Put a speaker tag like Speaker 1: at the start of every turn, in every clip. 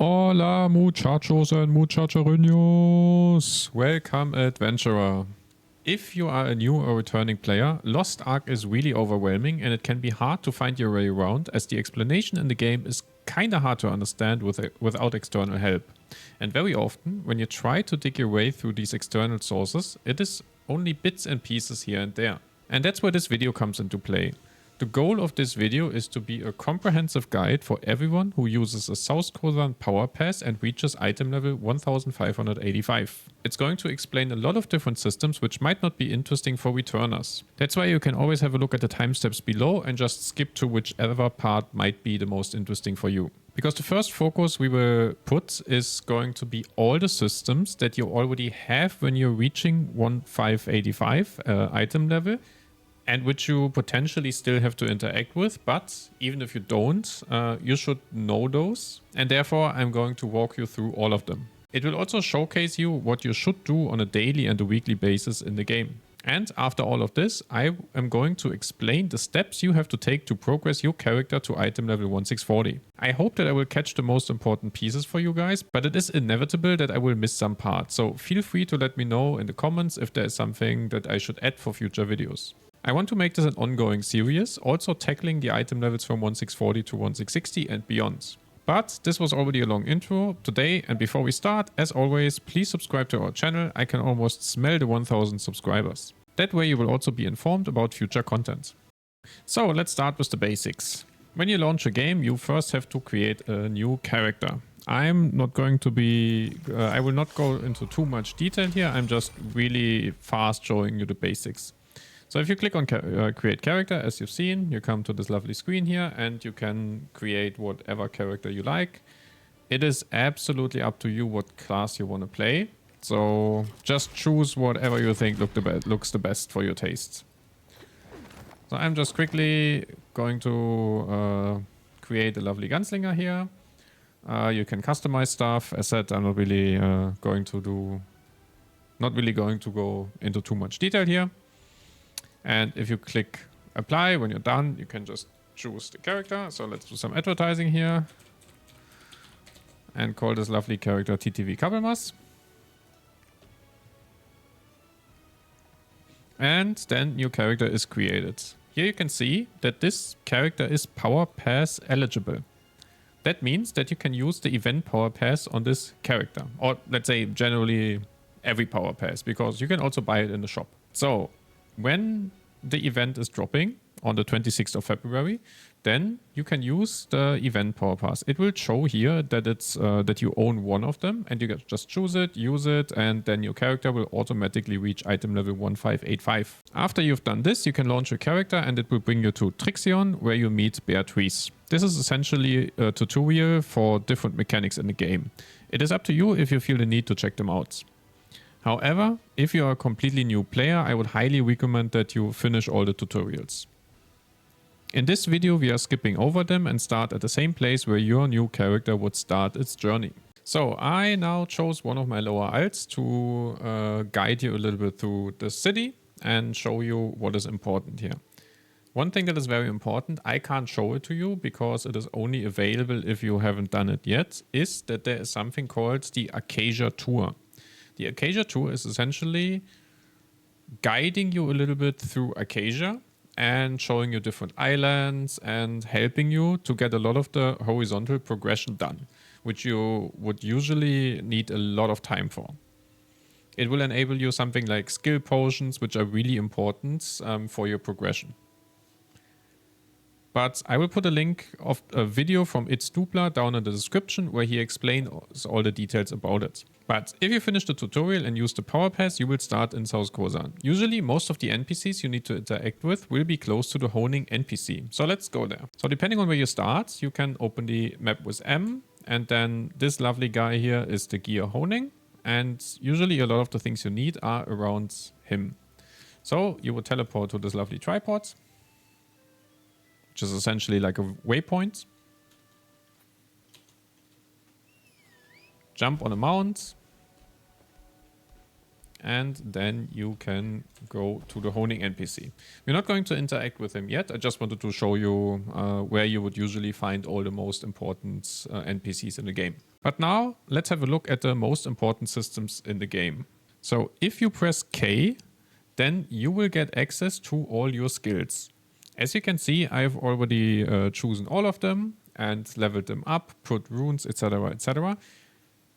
Speaker 1: Hola muchachos and muchachorinhos! Welcome adventurer! If you are a new or returning player, Lost Ark is really overwhelming and it can be hard to find your way around as the explanation in the game is kinda hard to understand without external help. And very often, when you try to dig your way through these external sources, it is only bits and pieces here and there. And that's where this video comes into play. The goal of this video is to be a comprehensive guide for everyone who uses a South Korean Powerpass and reaches item level 1585. It's going to explain a lot of different systems which might not be interesting for returners. That's why you can always have a look at the time steps below and just skip to whichever part might be the most interesting for you. Because the first focus we will put is going to be all the systems that you already have when you're reaching 1585 item level, and which you potentially still have to interact with, but even if you don't, you should know those, and therefore I'm going to walk you through all of them. It will also showcase you what you should do on a daily and a weekly basis in the game. And after all of this, I am going to explain the steps you have to take to progress your character to item level 1640. I hope that I will catch the most important pieces for you guys, but it is inevitable that I will miss some parts, so feel free to let me know in the comments if there is something that I should add for future videos. I want to make this an ongoing series, also tackling the item levels from 1640 to 1660 and beyond. But this was already a long intro today, and before we start, as always, please subscribe to our channel. I can almost smell the 1000 subscribers. That way you will also be informed about future content. So let's start with the basics. When you launch a game, you first have to create a new character. I'm not going to be, I will not go into too much detail here, I'm just really fast showing you the basics. So if you click on create character, as you've seen, you come to this lovely screen here and you can create whatever character you like. It is absolutely up to you what class you want to play. So just choose whatever you think looks the best for your tastes. So I'm just quickly going to create a lovely gunslinger here. You can customize stuff. As said, I'm not really going to go into too much detail here. And if you click apply, when you're done, you can just choose the character. So let's do some advertising here. And call this lovely character TTV Kabelmas. And then new character is created. Here you can see that this character is Powerpass eligible. That means that you can use the event Powerpass on this character. Or let's say generally every Powerpass, because you can also buy it in the shop. So when the event is dropping on the 26th of February, then you can use the event Powerpass. It will show here that it's that you own one of them, and you can just choose it, use it, and then your character will automatically reach item level 1585. After you've done this, you can launch your character and it will bring you to Trixion, where you meet Beatrice. This is essentially a tutorial for different mechanics in the game. It is up to you if you feel the need to check them out. However, if you are a completely new player, I would highly recommend that you finish all the tutorials. In this video, we are skipping over them and start at the same place where your new character would start its journey. So I now chose one of my lower alts to guide you a little bit through the city and show you what is important here. One thing that is very important, I can't show it to you because it is only available if you haven't done it yet, is that there is something called the Arkesia Tour. The Arkesia Tour is essentially guiding you a little bit through Arkesia and showing you different islands and helping you to get a lot of the horizontal progression done, which you would usually need a lot of time for. It will enable you something like skill potions, which are really important for your progression. But I will put a link of a video from It's Dupla down in the description where he explains all the details about it. But if you finish the tutorial and use the Powerpass, you will start in South Korea. Usually most of the NPCs you need to interact with will be close to the honing NPC. So let's go there. So depending on where you start, you can open the map with M, and then this lovely guy here is the gear honing. And usually a lot of the things you need are around him. So you would teleport to this lovely tripod, which is essentially like a waypoint. Jump on a mount. and then you can go to the honing NPC. We're not going to interact with him yet. I just wanted to show you where you would usually find all the most important NPCs in the game. But now let's have a look at the most important systems in the game. So if you press K, then you will get access to all your skills. As you can see, I've already chosen all of them and leveled them up, put runes, etc., etc.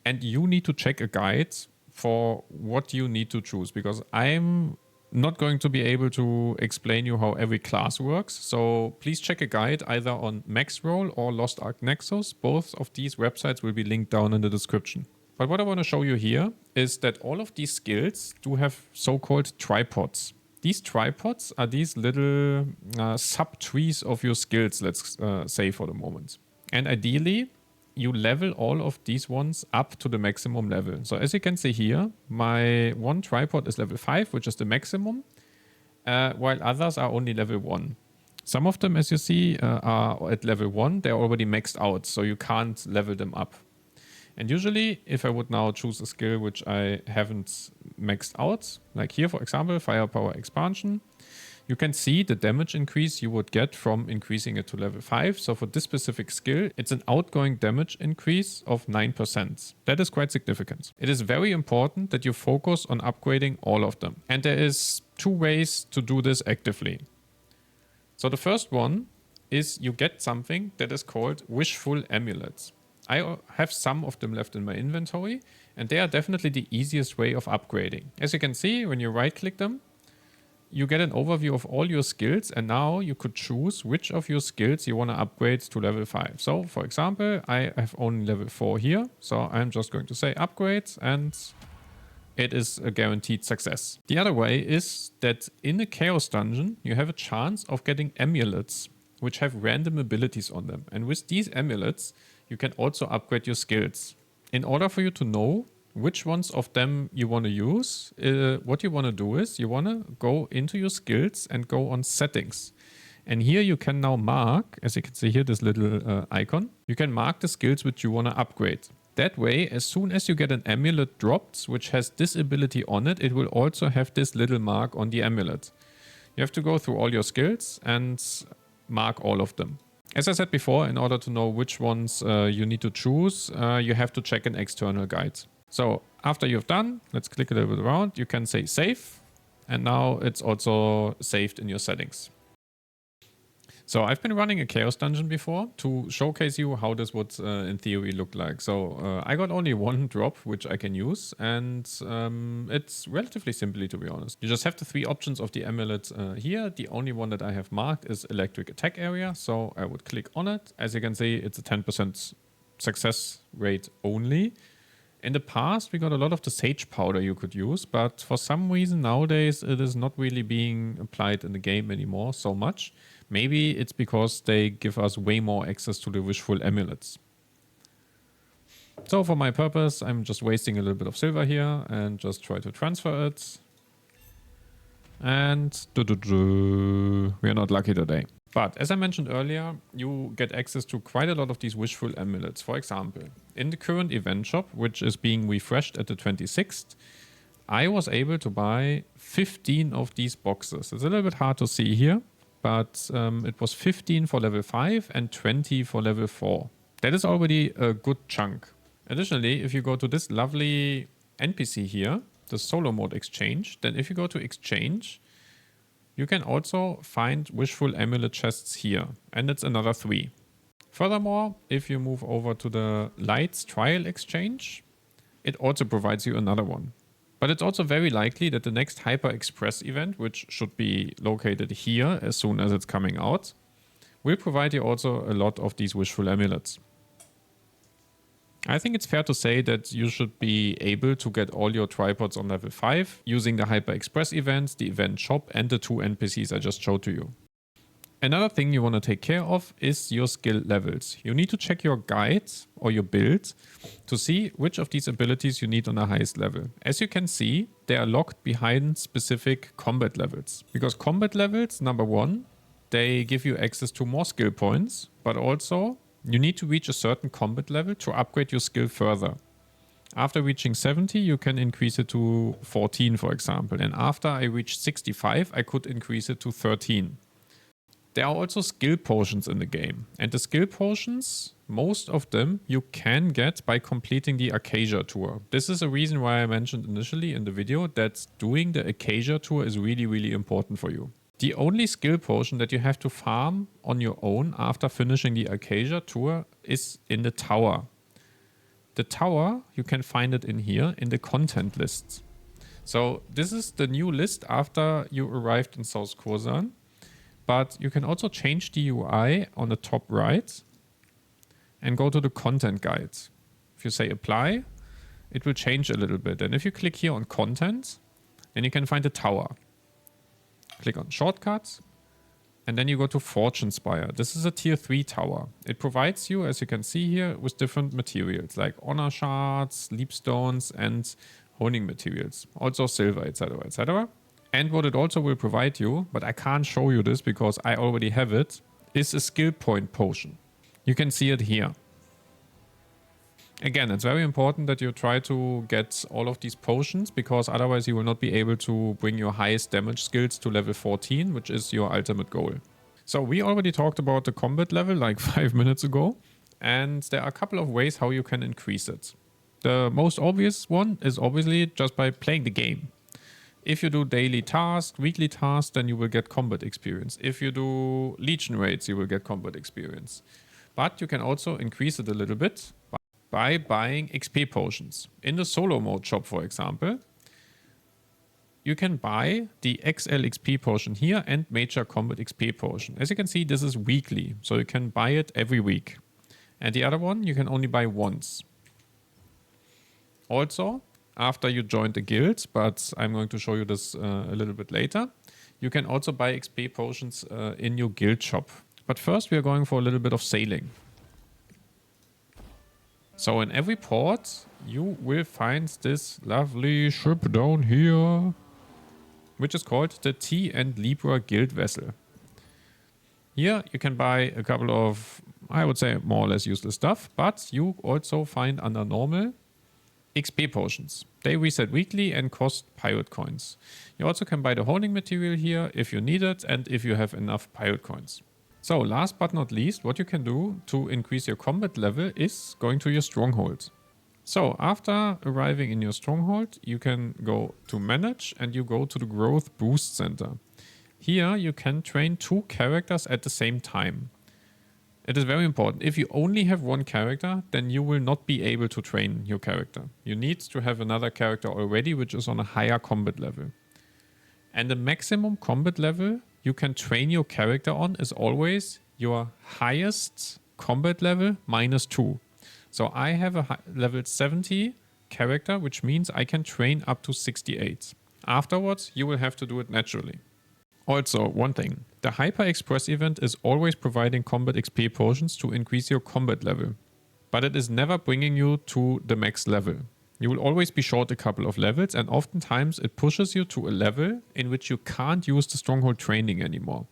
Speaker 1: And you need to check a guide for what you need to choose, because I'm not going to be able to explain you how every class works. So please check a guide either on Maxroll or Lost Ark Nexus. Both of these websites will be linked down in the description. But what I want to show you here is that all of these skills do have so-called tripods. These tripods are these little sub-trees of your skills, let's say for the moment. And ideally, you level all of these ones up to the maximum level. So as you can see here, my one tripod is level 5, which is the maximum, while others are only level 1. Some of them, as you see, are at level 1. They're already maxed out, so you can't level them up. And usually, if I would now choose a skill which I haven't maxed out, like here, for example, Firepower Expansion, you can see the damage increase you would get from increasing it to level 5. So for this specific skill, it's an outgoing damage increase of 9%. That is quite significant. It is very important that you focus on upgrading all of them. And there is 2 ways to do this actively. So the first one is you get something that is called Wishful Amulets. I have some of them left in my inventory, and they are definitely the easiest way of upgrading. As you can see, when you right-click them, you get an overview of all your skills, and now you could choose which of your skills you want to upgrade to level 5. So, for example, I have only level 4 here, so I'm just going to say upgrade, and it is a guaranteed success. The other way is that in a Chaos Dungeon, you have a chance of getting amulets, which have random abilities on them. And with these amulets, you can also upgrade your skills. In order for you to know which ones of them you want to use, what you want to do is you want to go into your skills and go on settings. And here you can now mark, as you can see here, this little icon. You can mark the skills which you want to upgrade. That way, as soon as you get an amulet dropped, which has this ability on it, it will also have this little mark on the amulet. You have to go through all your skills and mark all of them. As I said before, in order to know which ones you need to choose, you have to check an external guide. So after you've done, let's click a little bit around, you can say save, and now it's also saved in your settings. So I've been running a Chaos Dungeon before to showcase you how this would in theory look like. So I got only one drop which I can use, and it's relatively simply, to be honest. You just have the 3 options of the amulet here. The only one that I have marked is electric attack area, so I would click on it. As you can see, it's a 10% success rate only. In the past, we got a lot of the sage powder you could use, but for some reason nowadays it is not really being applied in the game anymore so much. Maybe it's because they give us way more access to the wishful amulets. So for my purpose, I'm just wasting a little bit of silver here and just try to transfer it. And we are not lucky today. But as I mentioned earlier, you get access to quite a lot of these wishful amulets. For example, in the current event shop, which is being refreshed at the 26th, I was able to buy 15 of these boxes. It's a little bit hard to see here, but it was 15 for level 5 and 20 for level 4. That is already a good chunk. Additionally, if you go to this lovely NPC here, the solo mode exchange, then if you go to exchange, you can also find wishful amulet chests here, and it's another 3. Furthermore, if you move over to the lights trial exchange, it also provides you another one. But it's also very likely that the next Hyper Express event, which should be located here as soon as it's coming out, will provide you also a lot of these wishful amulets. I think it's fair to say that you should be able to get all your tripods on level 5 using the Hyper Express events, the event shop, and the 2 NPCs I just showed to you. Another thing you want to take care of is your skill levels. You need to check your guide or your build to see which of these abilities you need on the highest level. As you can see, they are locked behind specific combat levels. Because combat levels, number 1, they give you access to more skill points, but also you need to reach a certain combat level to upgrade your skill further. After reaching 70, you can increase it to 14, for example. And after I reached 65, I could increase it to 13. There are also skill potions in the game. And the skill potions, most of them you can get by completing the Arkesia tour. This is a reason why I mentioned initially in the video that doing the Arkesia tour is really, really important for you. The only skill potion that you have to farm on your own after finishing the Arkesia tour is in the tower. The tower, you can find it in here in the content lists. So this is the new list after you arrived in South Khorasan. But you can also change the UI on the top right and go to the content guide. If you say apply, it will change a little bit. And if you click here on content, then you can find the tower. Click on shortcuts, and then you go to Fortune Spire. This is a tier 3 tower. It provides you, as you can see here, with different materials like honor shards, leapstones, and honing materials. Also silver, etc., etc. And what it also will provide you, but I can't show you this because I already have it, is a skill point potion. You can see it here. Again, it's very important that you try to get all of these potions because otherwise you will not be able to bring your highest damage skills to level 14, which is your ultimate goal. So we already talked about the combat level like 5 minutes ago, and there are a couple of ways how you can increase it. The most obvious one is obviously just by playing the game. If you do daily tasks, weekly tasks, then you will get combat experience. If you do Legion raids, you will get combat experience. But you can also increase it a little bit by buying XP potions. In the solo mode shop, for example, you can buy the XL XP potion here and Major Combat XP potion. As you can see, this is weekly, so you can buy it every week. And the other one, you can only buy once. Also, after you join the guild, but I'm going to show you this a little bit later, you can also buy XP potions in your guild shop. But first we are going for a little bit of sailing. So in every port you will find this lovely ship down here, which is called the T and Libra Guild Vessel. Here you can buy a couple of, I would say, more or less useless stuff, but you also find under normal XP potions. They reset weekly and cost pirate coins. You also can buy the honing material here if you need it and if you have enough pirate coins. So last but not least, what you can do to increase your combat level is going to your stronghold. So after arriving in your stronghold, you can go to manage and you go to the growth boost center. Here you can train 2 characters at the same time. It is very important. If you only have one character, then you will not be able to train your character. You need to have another character already, which is on a higher combat level. And the maximum combat level you can train your character on is always your highest combat level -2. So I have a level 70 character, which means I can train up to 68. Afterwards, you will have to do it naturally. Also, one thing, the Hyper Express event is always providing combat XP potions to increase your combat level, but it is never bringing you to the max level. You will always be short a couple of levels, and oftentimes it pushes you to a level in which you can't use the stronghold training anymore.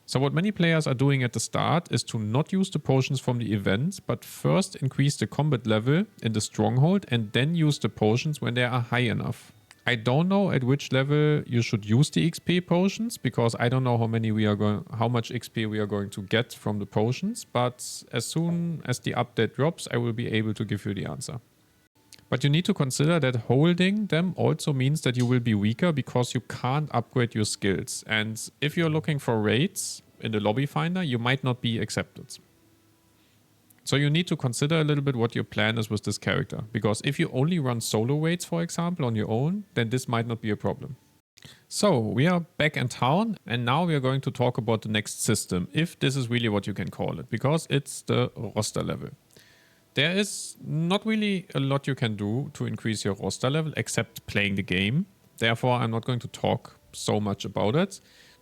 Speaker 1: So what many players are doing at the start is to not use the potions from the event, but first increase the combat level in the stronghold and then use the potions when they are high enough. I don't know at which level you should use the XP potions because I don't know how much XP we are going to get from the potions, but as soon as the update drops, I will be able to give you the answer. But you need to consider that holding them also means that you will be weaker because you can't upgrade your skills. And if you're looking for raids in the lobby finder, you might not be accepted. So you need to consider a little bit what your plan is with this character. Because if you only run solo raids, for example, on your own, then this might not be a problem. So we are back in town and now we are going to talk about the next system, if this is really what you can call it, because it's the roster level. There is not really a lot you can do to increase your roster level except playing the game. Therefore, I'm not going to talk so much about it.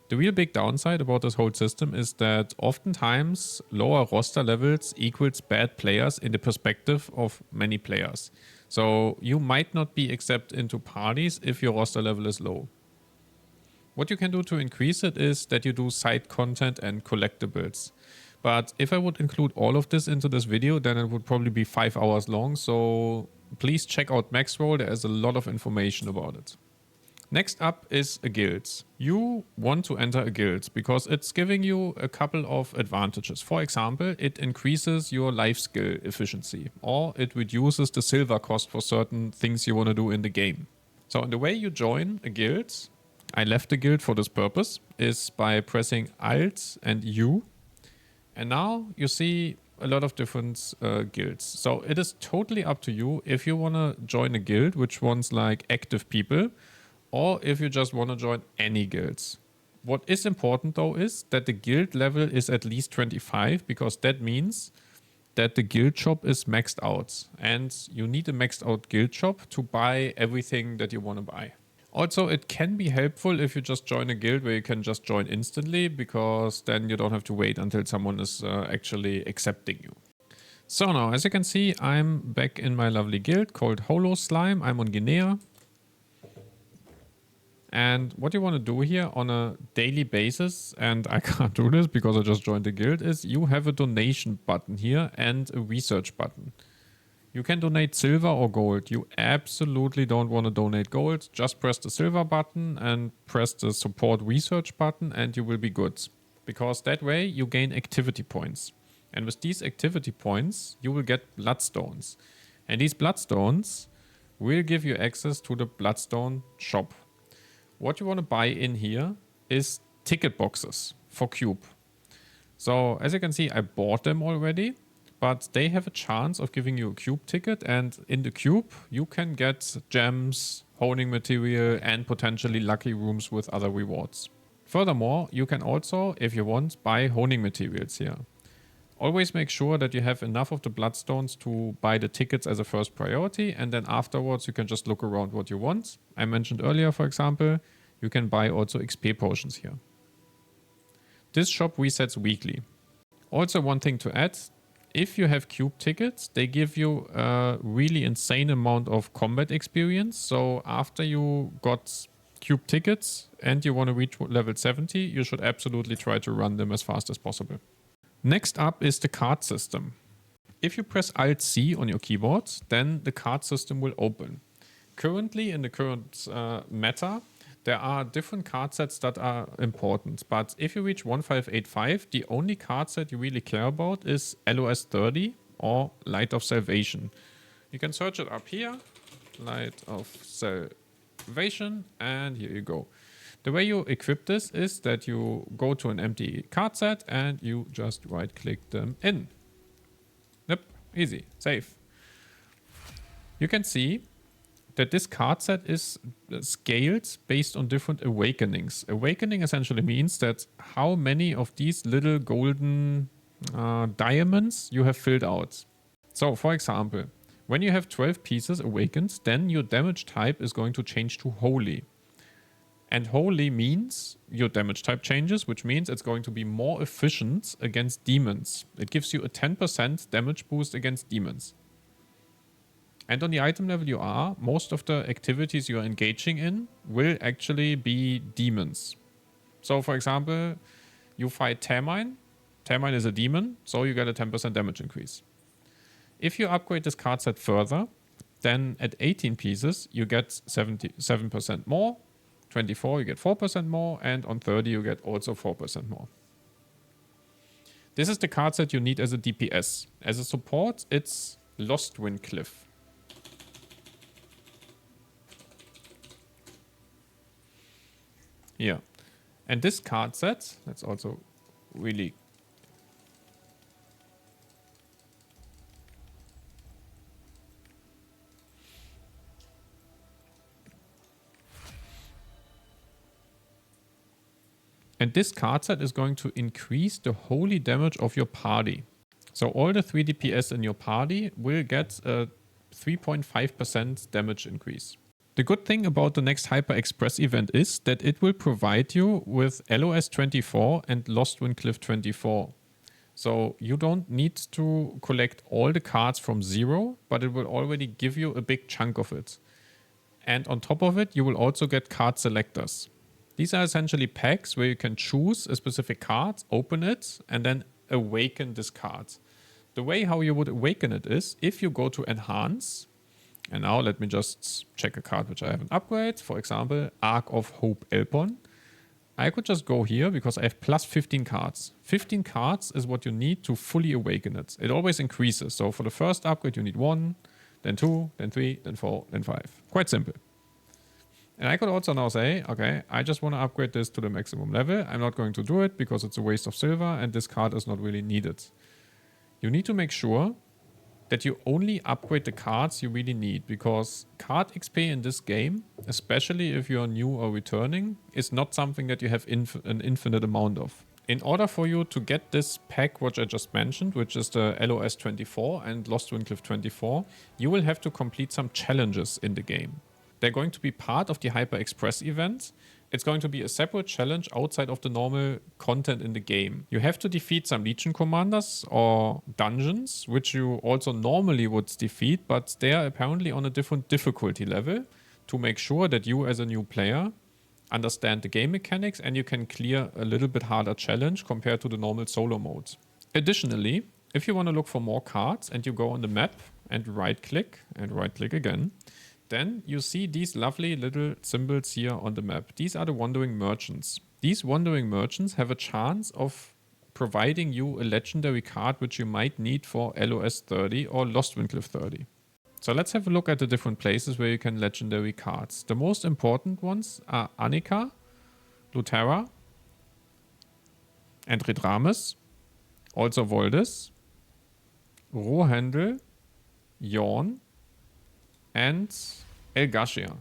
Speaker 1: The real big downside about this whole system is that oftentimes lower roster levels equals bad players in the perspective of many players. So you might not be accepted into parties if your roster level is low. What you can do to increase it is that you do side content and collectibles. But if I would include all of this into this video, then it would probably be 5 hours long. So please check out Maxroll. There is a lot of information about it. Next up is a guild. You want to enter a guild because it's giving you a couple of advantages. For example, it increases your life skill efficiency, or it reduces the silver cost for certain things you want to do in the game. So the way you join a guild, I left the guild for this purpose, is by pressing Alt and U. And now you see a lot of different guilds. So it is totally up to you if you want to join a guild which wants like active people, or if you just want to join any guilds. What is important though is that the guild level is at least 25, because that means that the guild shop is maxed out, and you need a maxed out guild shop to buy everything that you want to buy. Also, it can be helpful if you just join a guild where you can just join instantly, because then you don't have to wait until someone is actually accepting you. So now, as you can see, I'm back in my lovely guild called Holo Slime. I'm on Guinea. And what you want to do here on a daily basis, and I can't do this because I just joined the guild, is you have a donation button here and a research button. You can donate silver or gold. You absolutely don't want to donate gold. Just press the silver button and press the support research button and you will be good. Because that way you gain activity points. And with these activity points, you will get bloodstones. And these bloodstones will give you access to the bloodstone shop. What you want to buy in here is ticket boxes for Cube. So as you can see, I bought them already, but they have a chance of giving you a Cube ticket. And in the Cube, you can get gems, honing material, and potentially lucky rooms with other rewards. Furthermore, you can also, if you want, buy honing materials here. Always make sure that you have enough of the bloodstones to buy the tickets as a first priority, and then afterwards you can just look around what you want. I mentioned earlier, for example, you can buy also XP potions here. This shop resets weekly. Also, one thing to add, if you have Cube tickets, they give you a really insane amount of combat experience. So after you got Cube tickets and you want to reach level 70, you should absolutely try to run them as fast as possible. Next up is the card system. If you press Alt-C on your keyboard, then the card system will open. Currently, in the current meta, there are different card sets that are important. But if you reach 1585, the only card set you really care about is LOS 30 or Light of Salvation. You can search it up here, Light of Salvation, and here you go. The way you equip this is that you go to an empty card set and you just right click them in. Yep, easy, safe. You can see that this card set is scaled based on different awakenings. Awakening essentially means that how many of these little golden diamonds you have filled out. So for example, when you have 12 pieces awakened, then your damage type is going to change to Holy. And Holy means your damage type changes, which means it's going to be more efficient against demons. It gives you a 10% damage boost against demons. And on the item level you are, most of the activities you are engaging in will actually be demons. So for example, you fight Termine. Termine is a demon, so you get a 10% damage increase. If you upgrade this card set further, then at 18 pieces, you get 77% more. 24 you get 4% more, and on 30 you get also 4% more. This is the card set you need as a DPS. As a support, it's Lost Wind Cliff. Here. And this card set, let's also really and this card set is going to increase the holy damage of your party. So all the 3 DPS in your party will get a 3.5% damage increase. The good thing about the next Hyper Express event is that it will provide you with LOS 24 and Lost Wind Cliff 24. So you don't need to collect all the cards from zero, but it will already give you a big chunk of it. And on top of it, you will also get card selectors. These are essentially packs where you can choose a specific card, open it, and then awaken this card. The way how you would awaken it is, if you go to Enhance, And now let me just check a card which I haven't upgraded. For example, Ark of Hope Elpon. I could just go here because I have plus 15 cards. 15 cards is what you need to fully awaken it. It always increases. So for the first upgrade, you need 1, then 2, then 3, then 4, then 5. Quite simple. And I could also now say, okay, I just want to upgrade this to the maximum level. I'm not going to do it because it's a waste of silver and this card is not really needed. You need to make sure that you only upgrade the cards you really need, because card XP in this game, especially if you're new or returning, is not something that you have an infinite amount of. In order for you to get this pack which I just mentioned, which is the LOS 24 and Lost Wincliff 24, you will have to complete some challenges in the game. They're going to be part of the Hyper Express event. It's going to be a separate challenge outside of the normal content in the game. You have to defeat some Legion commanders or dungeons, which you also normally would defeat, but they are apparently on a different difficulty level to make sure that you as a new player understand the game mechanics and you can clear a little bit harder challenge compared to the normal solo mode. Additionally, if you want to look for more cards and you go on the map and right click again, then you see these lovely little symbols here on the map. These are the Wandering Merchants. These Wandering Merchants have a chance of providing you a legendary card which you might need for LOS 30 or Lost Wincliff 30. So let's have a look at the different places where you can legendary cards. The most important ones are Annika, Luthera, and Redramis, also Voldis, Rohandel, Yorn, and Elgasia.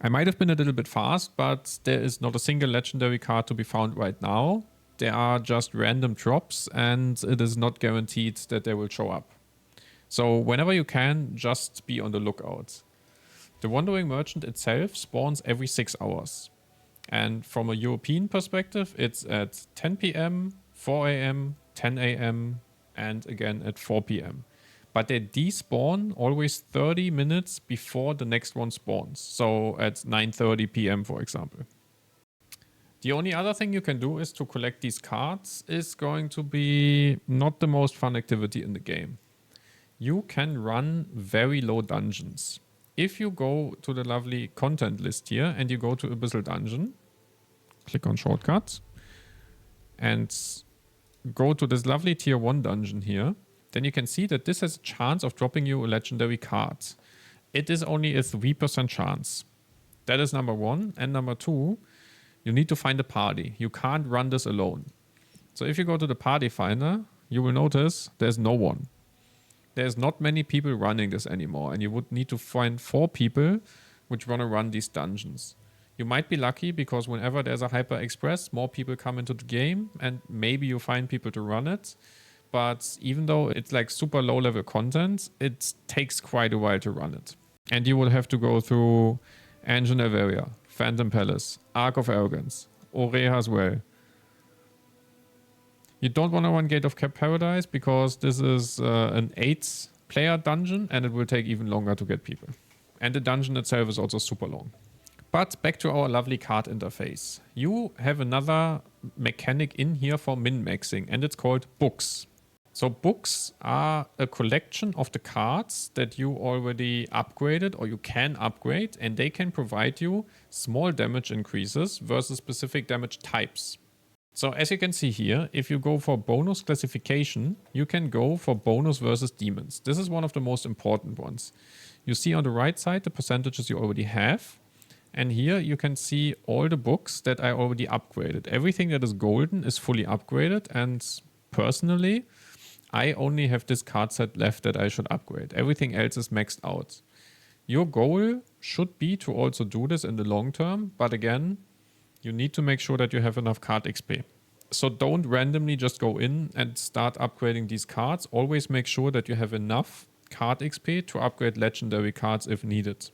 Speaker 1: I might have been a little bit fast, but there is not a single legendary card to be found right now. There are just random drops and it is not guaranteed that they will show up. So whenever you can, just be on the lookout. The Wandering Merchant itself spawns every 6 hours. And from a European perspective, it's at 10 PM, 4 AM, 10 AM, and again at 4 PM. But they despawn always 30 minutes before the next one spawns. So at 9:30 PM, for example. The only other thing you can do is to collect these cards is going to be not the most fun activity in the game. You can run very low dungeons. If you go to the lovely content list here and you go to Abyssal Dungeon, click on Shortcuts, and go to this lovely tier 1 dungeon here, then you can see that this has a chance of dropping you a legendary card. It is only a 3% chance. That is number 1. And number 2, you need to find a party. You can't run this alone. So if you go to the party finder, you will notice there's no one. There's not many people running this anymore, and you would need to find 4 people which want to run these dungeons. You might be lucky because whenever there's a Hyper Express, more people come into the game and maybe you find people to run it. But even though it's like super low level content, it takes quite a while to run it. And you will have to go through Ancient Averia, Phantom Palace, Ark of Arrogance, Oreha as well. You don't want to run Gate of Cap Paradise because this is an 8-player dungeon and it will take even longer to get people. And the dungeon itself is also super long. But back to our lovely card interface. You have another mechanic in here for min-maxing and it's called books. So books are a collection of the cards that you already upgraded or you can upgrade, and they can provide you small damage increases versus specific damage types. So as you can see here, if you go for bonus classification, you can go for bonus versus demons. This is one of the most important ones. You see on the right side the percentages you already have. And here you can see all the books that I already upgraded. Everything that is golden is fully upgraded, and personally, I only have this card set left that I should upgrade. Everything else is maxed out. Your goal should be to also do this in the long term, but again, you need to make sure that you have enough card XP. So don't randomly just go in and start upgrading these cards. Always make sure that you have enough card XP to upgrade legendary cards if needed.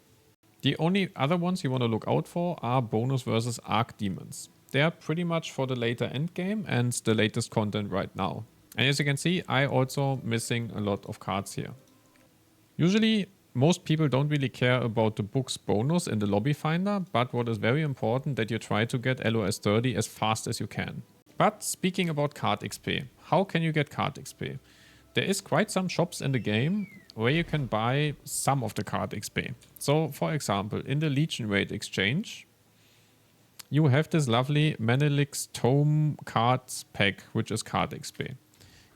Speaker 1: The only other ones you want to look out for are bonus versus arc demons. They are pretty much for the later endgame and the latest content right now. And as you can see, I also missing a lot of cards here. Usually, most people don't really care about the book's bonus in the lobby finder, but what is very important that you try to get LOS 30 as fast as you can. But speaking about card XP, how can you get card XP? There is quite some shops in the game. where you can buy some of the card XP. So, for example, in the Legion Raid exchange, you have this lovely Menelix Tome cards pack, which is card XP.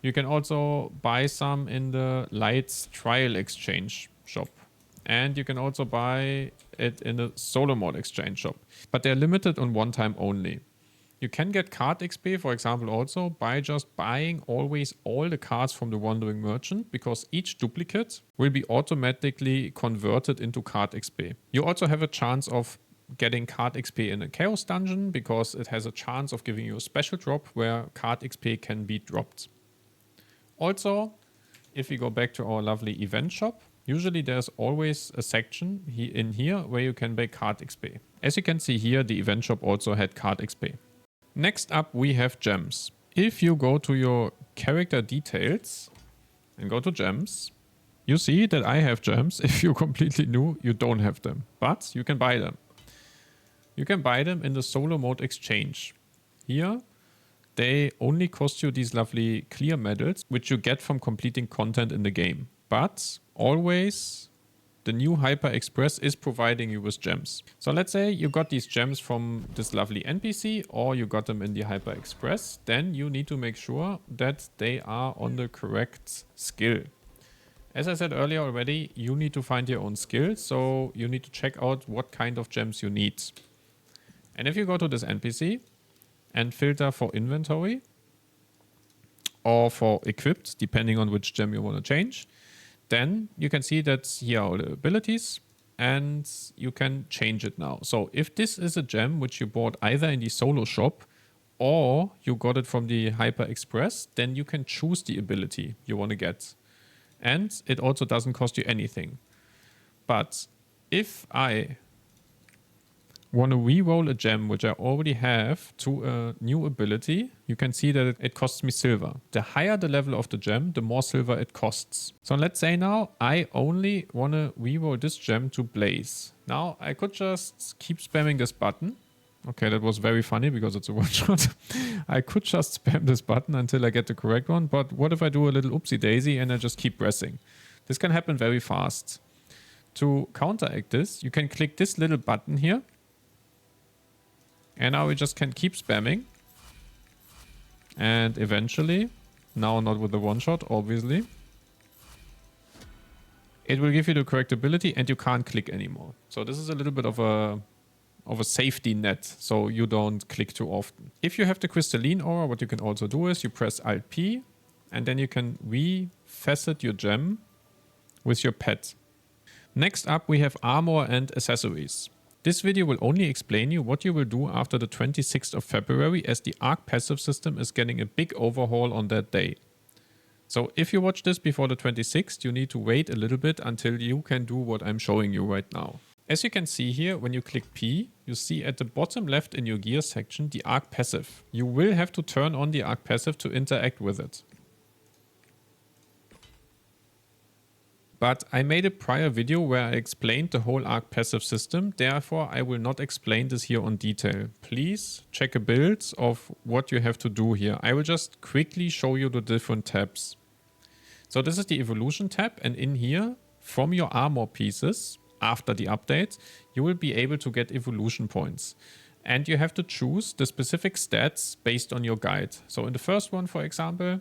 Speaker 1: You can also buy some in the Lights Trial exchange shop. And you can also buy it in the solo mode exchange shop. But they're limited on one time only. You can get card XP, for example, also by just buying always all the cards from the Wandering Merchant, because each duplicate will be automatically converted into card XP. You also have a chance of getting card XP in a Chaos Dungeon, because it has a chance of giving you a special drop where card XP can be dropped. Also, if we go back to our lovely event shop, usually there's always a section in here where you can buy card XP. As you can see here, the event shop also had card XP. Next up, we have gems. If you go to your character details and go to gems, you see that I have gems. If you're completely new, you don't have them, but you can buy them. You can buy them in the solo mode exchange. Here, they only cost you these lovely clear medals, which you get from completing content in the game. But always, the new Hyper Express is providing you with gems. So let's say you got these gems from this lovely NPC, or you got them in the Hyper Express. Then you need to make sure that they are on the correct skill. As I said earlier already, you need to find your own skill. So you need to check out what kind of gems you need. And if you go to this NPC and filter for inventory or for equipped, depending on which gem you want to change, then you can see that here are all the abilities and you can change it now. So if this is a gem which you bought either in the solo shop or you got it from the Hyper Express, then you can choose the ability you want to get. And it also doesn't cost you anything. But if I want to re-roll a gem which I already have to a new ability, you can see that it costs me silver. The higher the level of the gem, the more silver it costs. So let's say now I only want to re-roll this gem to Blaze. Now I could just keep spamming this button. Okay, that was very funny because it's a one-shot. I could just spam this button until I get the correct one, but what if I do a little oopsie daisy and I just keep pressing? This can happen very fast. To counteract this, you can click this little button here. And now we just can keep spamming. And eventually, now not with the one shot, obviously, it will give you the correct ability and you can't click anymore. So this is a little bit of a safety net, so you don't click too often. If you have the crystalline aura, what you can also do is you press Alt P and then you can refacet your gem with your pet. Next up, we have armor and accessories. This video will only explain you what you will do after the 26th of February, as the Ark Passive system is getting a big overhaul on that day. So if you watch this before the 26th, you need to wait a little bit until you can do what I'm showing you right now. As you can see here, when you click P, you see at the bottom left in your gear section the Ark Passive. You will have to turn on the Ark Passive to interact with it. But I made a prior video where I explained the whole Ark Passive system, therefore I will not explain this here on detail. Please check a build of what you have to do here. I will just quickly show you the different tabs. So this is the evolution tab, and in here, from your armor pieces, after the update, you will be able to get evolution points. And you have to choose the specific stats based on your guide. So in the first one, for example,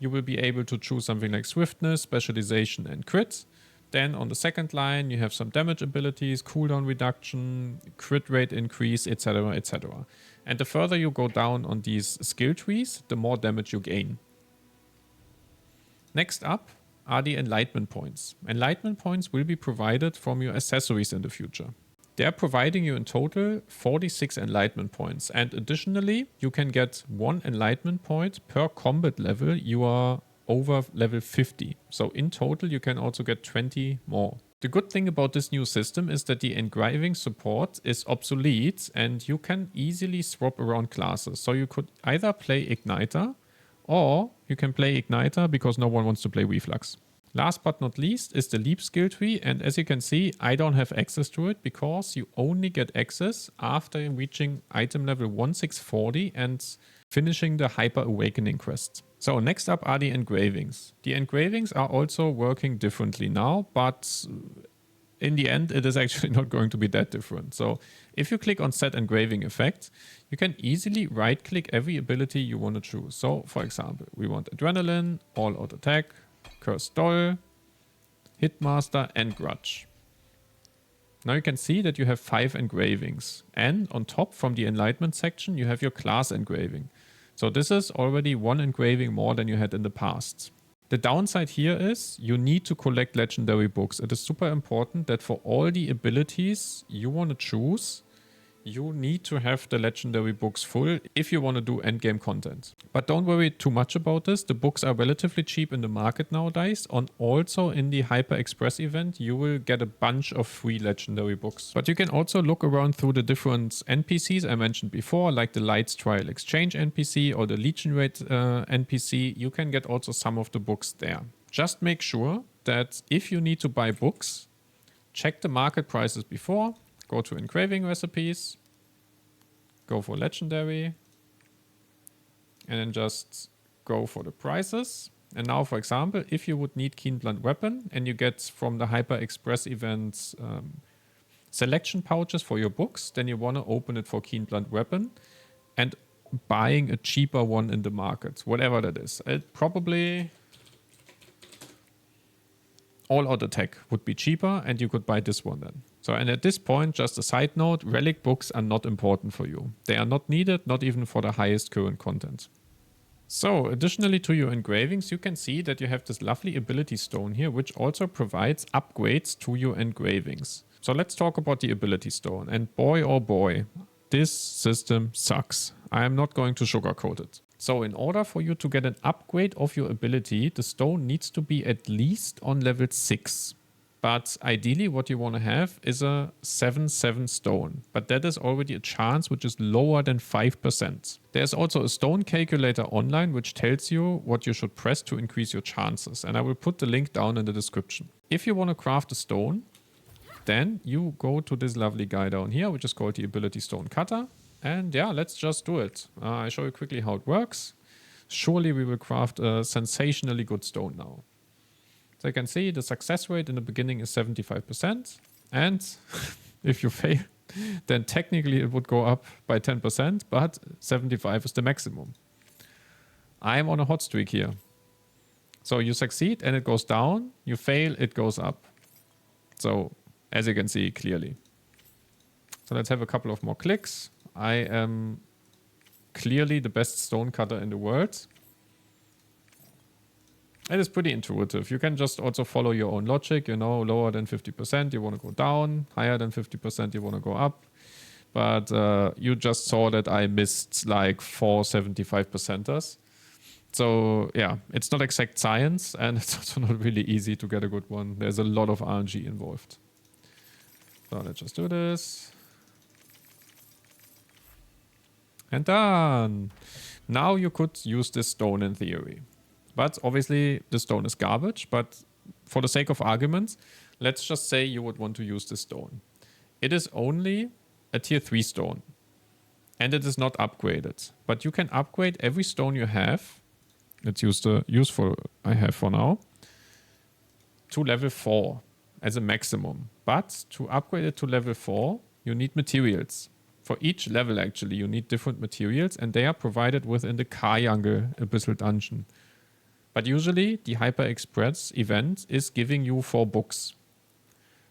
Speaker 1: you will be able to choose something like swiftness, specialization, and crit. Then on the second line, you have some damage abilities, cooldown reduction, crit rate increase, etc., etc. And the further you go down on these skill trees, the more damage you gain. Next up are the enlightenment points. Enlightenment points will be provided from your accessories in the future. They are providing you in total 46 enlightenment points, and additionally you can get 1 enlightenment point per combat level you are over level 50. So in total you can also get 20 more. The good thing about this new system is that the engraving support is obsolete and you can easily swap around classes. So you could either play Igniter or you can play Igniter because no one wants to play Reflux. Last but not least is the Leap skill tree, and as you can see, I don't have access to it because you only get access after reaching item level 1640 and finishing the Hyper Awakening quest. So next up are the engravings. The engravings are also working differently now, but in the end, it is actually not going to be that different. So if you click on set engraving effect, you can easily right click every ability you want to choose. So for example, we want adrenaline, all out attack, curse doll, hitmaster and grudge. Now you can see that you have 5 engravings, and on top from the enlightenment section, you have your class engraving. So this is already 1 engraving more than you had in the past. The downside here is you need to collect legendary books. It is super important that for all the abilities you want to choose, you need to have the legendary books full if you want to do endgame content. But don't worry too much about this. The books are relatively cheap in the market nowadays. And also in the Hyper Express event, you will get a bunch of free legendary books. But you can also look around through the different NPCs I mentioned before, like the Lights Trial Exchange NPC or the Legion Raid NPC. You can get also some of the books there. Just make sure that if you need to buy books, check the market prices before. Go to engraving recipes, go for legendary, and then just go for the prices. And now, for example, if you would need Keen Blunt Weapon and you get from the Hyper Express events selection pouches for your books, then you want to open it for Keen Blunt Weapon and buying a cheaper one in the market, whatever that is. It probably all out attack would be cheaper and you could buy this one then. So, and at this point, just a side note, relic books are not important for you. They are not needed, not even for the highest current content. So, additionally to your engravings, you can see that you have this lovely ability stone here, which also provides upgrades to your engravings. So let's talk about the ability stone. And boy, oh boy, this system sucks. I am not going to sugarcoat it. So in order for you to get an upgrade of your ability, the stone needs to be at least on level 6. But ideally what you want to have is a 7/7 stone. But that is already a chance which is lower than 5%. There's also a stone calculator online which tells you what you should press to increase your chances. And I will put the link down in the description. If you want to craft a stone, then you go to this lovely guy down here, which is called the Ability Stone Cutter. And yeah, let's just do it. I show you quickly how it works. Surely we will craft a sensationally good stone now. So you can see the success rate in the beginning is 75%. And if you fail, then technically it would go up by 10%, but 75 is the maximum. I'm on a hot streak here. So you succeed and it goes down. You fail, it goes up. So as you can see clearly. So let's have a couple of more clicks. I am clearly the best stone cutter in the world. It is pretty intuitive. You can just also follow your own logic, you know, lower than 50%, you want to go down, higher than 50%, you want to go up. But you just saw that I missed like 4 75%ers. So yeah, it's not exact science and it's also not really easy to get a good one. There's a lot of RNG involved. So let's just do this. And done. Now you could use this stone in theory. But obviously the stone is garbage. But for the sake of argument, let's just say you would want to use this stone. It is only a tier 3 stone. And it is not upgraded. But you can upgrade every stone you have. Let's use the useful I have for now. To level 4 as a maximum. But to upgrade it to level 4, you need materials. For each level, actually, you need different materials, and they are provided within the Kajangel Abyssal Dungeon. But usually, the Hyper Express event is giving you 4 books.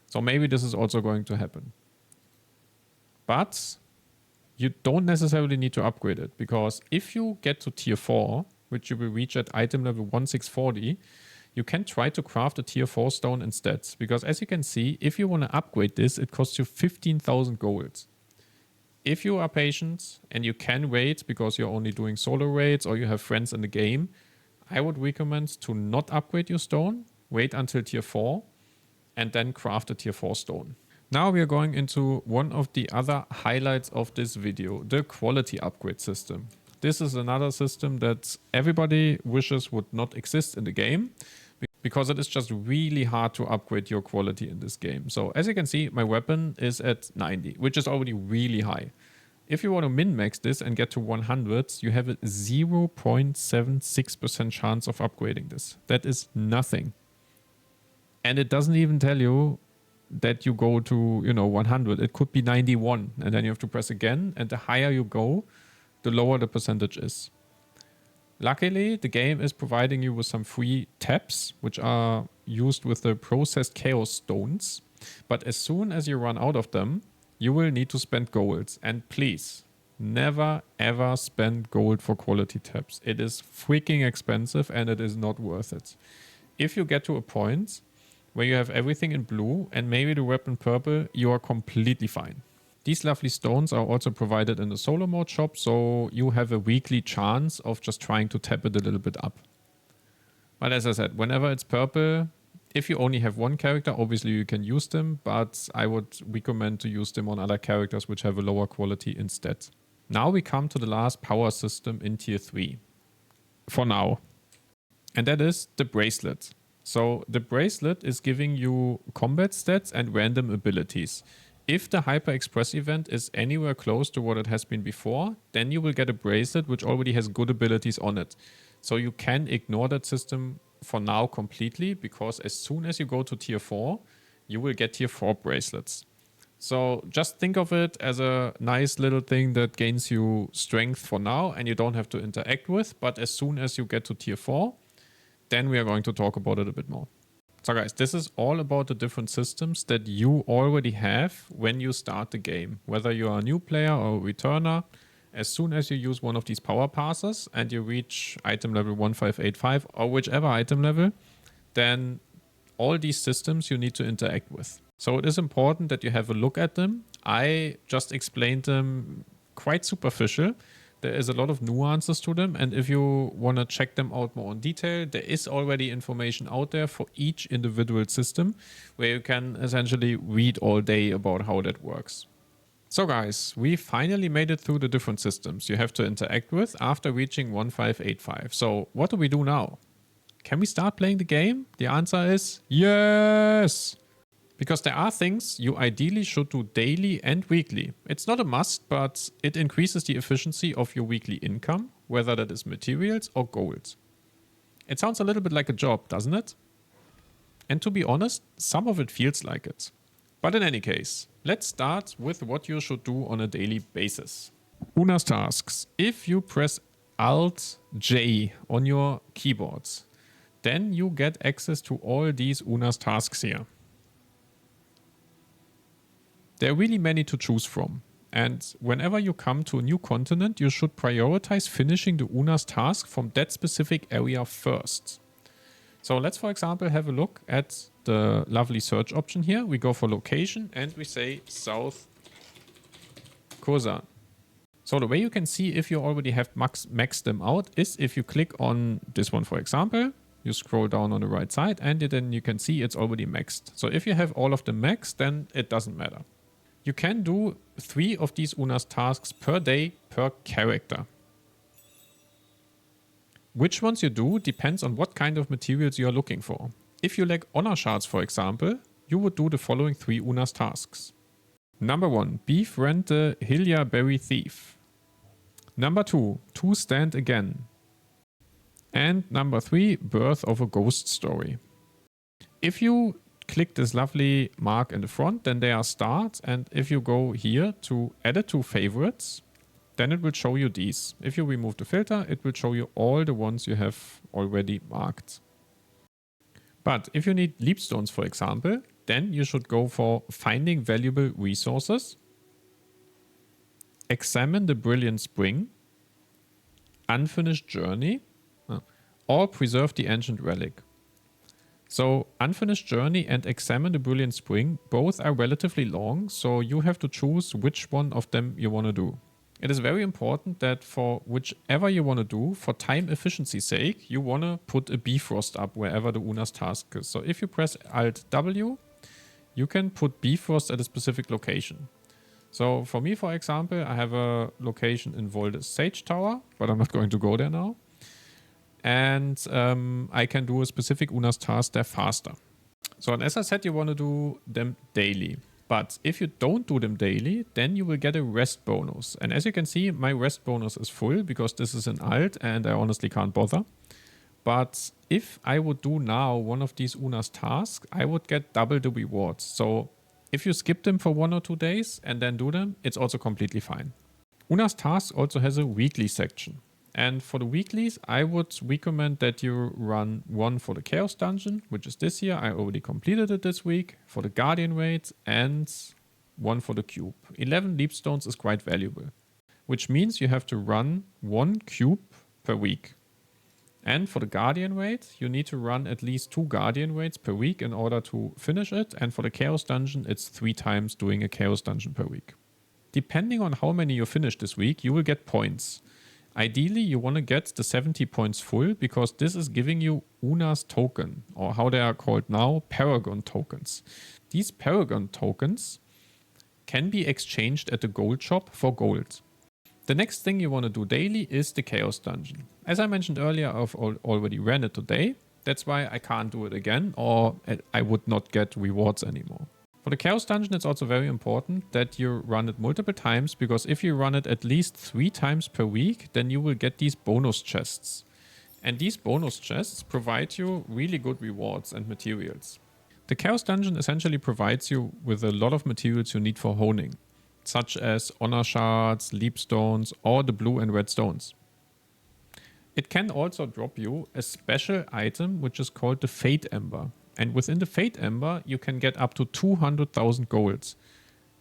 Speaker 1: So maybe this is also going to happen. But you don't necessarily need to upgrade it, because if you get to tier 4, which you will reach at item level 1640, you can try to craft a tier 4 stone instead. Because as you can see, if you want to upgrade this, it costs you 15,000 gold. If you are patient and you can wait because you're only doing solo raids or you have friends in the game, I would recommend to not upgrade your stone, wait until tier 4, and then craft a tier 4 stone. Now we are going into one of the other highlights of this video, the quality upgrade system. This is another system that everybody wishes would not exist in the game, because it is just really hard to upgrade your quality in this game. So as you can see, my weapon is at 90, which is already really high. If you want to min-max this and get to 100, you have a 0.76% chance of upgrading this. That is nothing. And it doesn't even tell you that you go to, 100. It could be 91, and then you have to press again, and the higher you go, the lower the percentage is. Luckily, the game is providing you with some free taps, which are used with the processed chaos stones. But as soon as you run out of them, you will need to spend golds. And please, never ever spend gold for quality taps. It is freaking expensive and it is not worth it. If you get to a point where you have everything in blue and maybe the weapon purple, you are completely fine. These lovely stones are also provided in the solo mode shop, so you have a weekly chance of just trying to tap it a little bit up. But as I said, whenever it's purple, if you only have one character, obviously you can use them, but I would recommend to use them on other characters which have a lower quality instead. Now we come to the last power system in tier 3. For now. And that is the bracelet. So the bracelet is giving you combat stats and random abilities. If the Hyper Express event is anywhere close to what it has been before, then you will get a bracelet which already has good abilities on it. So you can ignore that system for now completely, because as soon as you go to tier 4, you will get tier 4 bracelets. So just think of it as a nice little thing that gains you strength for now and you don't have to interact with. But as soon as you get to tier 4, then we are going to talk about it a bit more. So guys, this is all about the different systems that you already have when you start the game. Whether you are a new player or a returner, as soon as you use one of these power passes and you reach item level 1585 or whichever item level, then all these systems you need to interact with. So it is important that you have a look at them. I just explained them quite superficial. There is a lot of nuances to them, and if you want to check them out more in detail, there is already information out there for each individual system where you can essentially read all day about how that works. So guys, we finally made it through the different systems you have to interact with after reaching 1585. So what do we do now? Can we start playing the game? The answer is yes! Because there are things you ideally should do daily and weekly. It's not a must, but it increases the efficiency of your weekly income, whether that is materials or gold. It sounds a little bit like a job, doesn't it? And to be honest, some of it feels like it. But in any case, let's start with what you should do on a daily basis. Una's tasks. If you press Alt-J on your keyboards, then you get access to all these Una's tasks here. There are really many to choose from, and whenever you come to a new continent, you should prioritize finishing the Una's task from that specific area first. So let's, for example, have a look at the lovely search option here. We go for location and we say South Kosan. So the way you can see if you already have maxed them out is if you click on this one, for example, you scroll down on the right side and then you can see it's already maxed. So if you have all of them maxed, then it doesn't matter. You can do 3 of these Una's tasks per day per character. Which ones you do depends on what kind of materials you are looking for. If you lack honor shards, for example, you would do the following 3 Una's tasks. Number 1, befriend the Hilya Berry Thief. Number 2, to stand again. And number 3, birth of a ghost story. If you click this lovely mark in the front, then they are start, and if you go here to edit to favorites, then it will show you these. If you remove the filter, it will show you all the ones you have already marked. But if you need leapstones, for example, then you should go for finding valuable resources, examine the brilliant spring, unfinished journey, or preserve the ancient relic. So unfinished journey and examine the brilliant spring both are relatively long, so you have to choose which one of them you want to do. It is very important that for whichever you want to do, for time efficiency's sake, you want to put a Bifrost up wherever the Una's task is. So if you press Alt-W, you can put Bifrost at a specific location. So for me, for example, I have a location in Volde's Sage Tower, but I'm not going to go there now. And I can do a specific Una's task there faster. So and as I said, you want to do them daily. But if you don't do them daily, then you will get a rest bonus. And as you can see, my rest bonus is full because this is an alt and I honestly can't bother. But if I would do now one of these Una's tasks, I would get double the rewards. So if you skip them for 1 or 2 days and then do them, it's also completely fine. Una's task also has a weekly section. And for the weeklies, I would recommend that you run one for the Chaos Dungeon, which is this year. I already completed it this week. For the Guardian Raids and one for the Cube. 11 Leapstones is quite valuable, which means you have to run 1 cube per week. And for the Guardian Raid, you need to run at least 2 Guardian Raids per week in order to finish it. And for the Chaos Dungeon, it's 3 times doing a Chaos Dungeon per week. Depending on how many you finish this week, you will get points. Ideally, you want to get the 70 points full because this is giving you Una's token, or how they are called now, Paragon tokens. These Paragon tokens can be exchanged at the gold shop for gold. The next thing you want to do daily is the Chaos Dungeon. As I mentioned earlier, I've already ran it today. That's why I can't do it again, or I would not get rewards anymore. For the Chaos Dungeon, it's also very important that you run it multiple times, because if you run it at least 3 times per week, then you will get these bonus chests. And these bonus chests provide you really good rewards and materials. The Chaos Dungeon essentially provides you with a lot of materials you need for honing, such as honor shards, leap stones, or the blue and red stones. It can also drop you a special item which is called the Fate Ember. And within the Fate Ember, you can get up to 200,000 golds.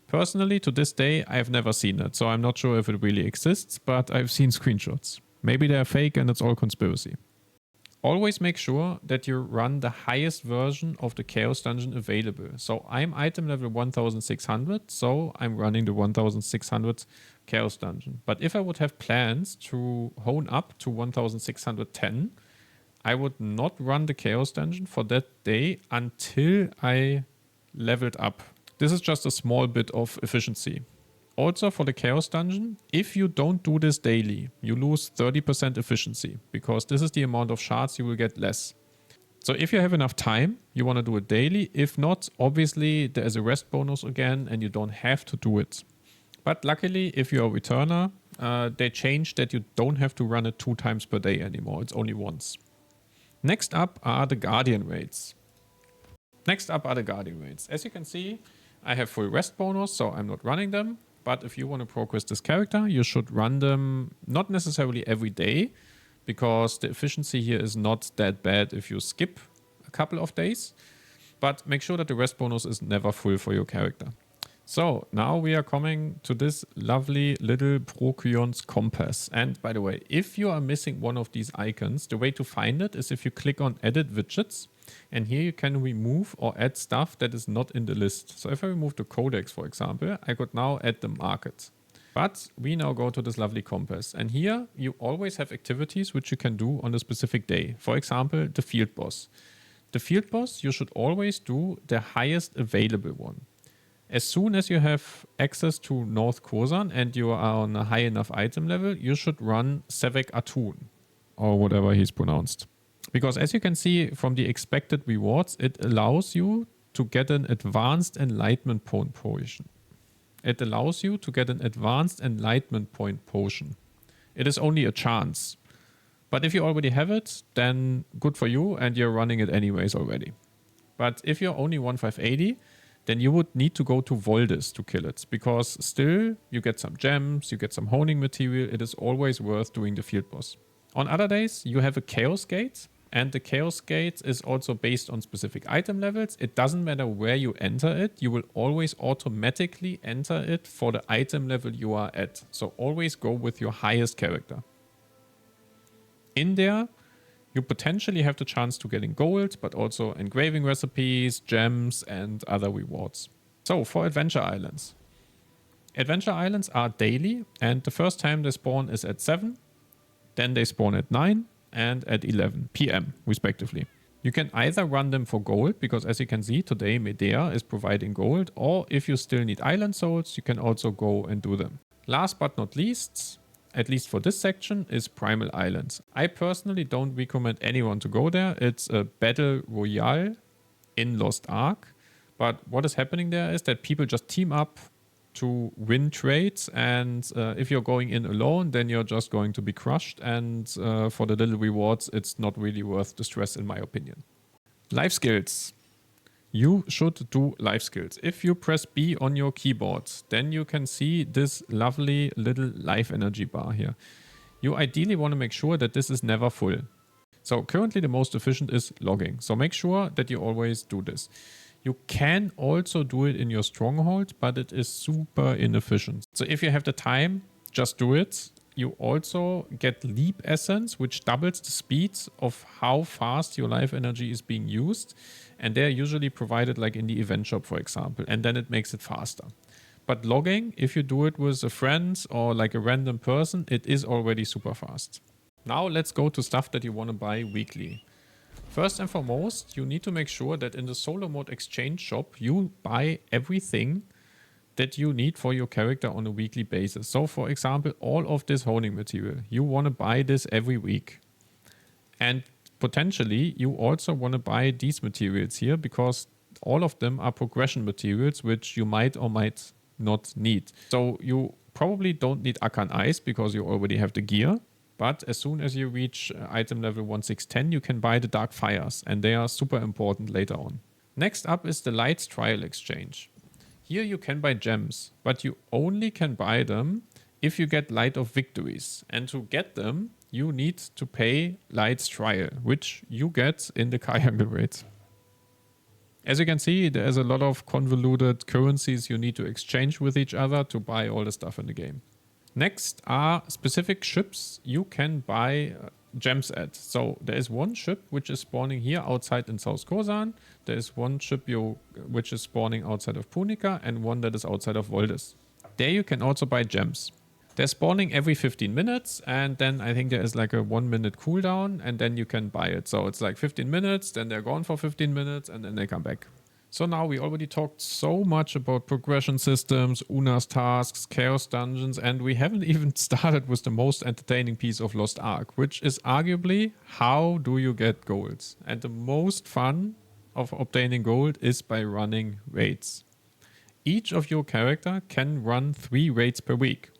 Speaker 1: Personally, to this day, I have never seen it, so I'm not sure if it really exists, but I've seen screenshots. Maybe they're fake and it's all conspiracy. Always make sure that you run the highest version of the Chaos Dungeon available. So I'm item level 1600, so I'm running the 1600 Chaos Dungeon. But if I would have plans to hone up to 1610, I would not run the Chaos Dungeon for that day until I leveled up. This is just a small bit of efficiency. Also for the Chaos Dungeon, if you don't do this daily, you lose 30% efficiency, because this is the amount of shards you will get less. So if you have enough time, you want to do it daily. If not, obviously there is a rest bonus again and you don't have to do it. But luckily, if you're a returner, they changed that you don't have to run it 2 times per day anymore. It's only once. Next up are the Guardian Raids. As you can see, I have full rest bonus, so I'm not running them. But if you want to progress this character, you should run them not necessarily every day, because the efficiency here is not that bad if you skip a couple of days. But make sure that the rest bonus is never full for your character. So now we are coming to this lovely little Procion's compass. And by the way, if you are missing one of these icons, the way to find it is if you click on Edit Widgets. And here you can remove or add stuff that is not in the list. So if I remove the codex, for example, I could now add the market. But we now go to this lovely compass. And here you always have activities which you can do on a specific day. For example, the field boss. The field boss, you should always do the highest available one. As soon as you have access to North Khosan and you are on a high enough item level, you should run Sevek Atun, or whatever he's pronounced. Because as you can see from the expected rewards, it allows you to get an advanced enlightenment point potion. It is only a chance. But if you already have it, then good for you and you're running it anyways already. But if you're only 1580, then you would need to go to Voldis to kill it, because still you get some gems, you get some honing material. It is always worth doing the field boss. On other days, you have a Chaos Gate, and the Chaos Gate is also based on specific item levels. It doesn't matter where you enter it, you will always automatically enter it for the item level you are at. So always go with your highest character. In there, you potentially have the chance to get in gold, but also engraving recipes, gems, and other rewards. So for Adventure Islands. Adventure Islands are daily, and the first time they spawn is at 7, then they spawn at 9, and at 11 PM, respectively. You can either run them for gold, because as you can see, today Medea is providing gold, or if you still need island souls, you can also go and do them. Last but not least, at least for this section, is Primal Islands. I personally don't recommend anyone to go there. It's a battle royale in Lost Ark, But what is happening there is that people just team up to win trades, and if you're going in alone, then you're just going to be crushed, and for the little rewards, it's not really worth the stress, in my opinion. Life skills. You should do life skills. If you press B on your keyboard, then you can see this lovely little life energy bar here. You ideally want to make sure that this is never full. So currently the most efficient is logging. So make sure that you always do this. You can also do it in your stronghold, but it is super inefficient. So if you have the time, just do it. You also get leap essence, which doubles the speed of how fast your life energy is being used. And they're usually provided like in the event shop, for example, and then it makes it faster. But logging, if you do it with a friend or like a random person, it is already super fast. Now let's go to stuff that you want to buy weekly. First and foremost, you need to make sure that in the solo mode exchange shop, you buy everything that you need for your character on a weekly basis. So for example, all of this honing material, you want to buy this every week. And potentially, you also want to buy these materials here because all of them are progression materials, which you might or might not need. So you probably don't need Akan Ice because you already have the gear. But as soon as you reach item level 1610, you can buy the Dark Fires, and they are super important later on. Next up is the Lights Trial Exchange. Here you can buy gems, but you only can buy them if you get Light of Victories. And to get them, you need to pay Lights Trial, which you get in the Triangle raid. As you can see, there's a lot of convoluted currencies you need to exchange with each other to buy all the stuff in the game. Next are specific ships you can buy gems at. So there is one ship which is spawning here outside in South Kozan. There is one ship which is spawning outside of Punica and one that is outside of Voldis. There you can also buy gems. They're spawning every 15 minutes, and then I think there is like a 1 minute cooldown, and then you can buy it. So it's like 15 minutes, then they're gone for 15 minutes, and then they come back. So now we already talked so much about progression systems, Una's tasks, chaos dungeons, and we haven't even started with the most entertaining piece of Lost Ark, which is arguably how do you get golds. And the most fun of obtaining gold is by running raids. Each of your character can run 3 raids per week.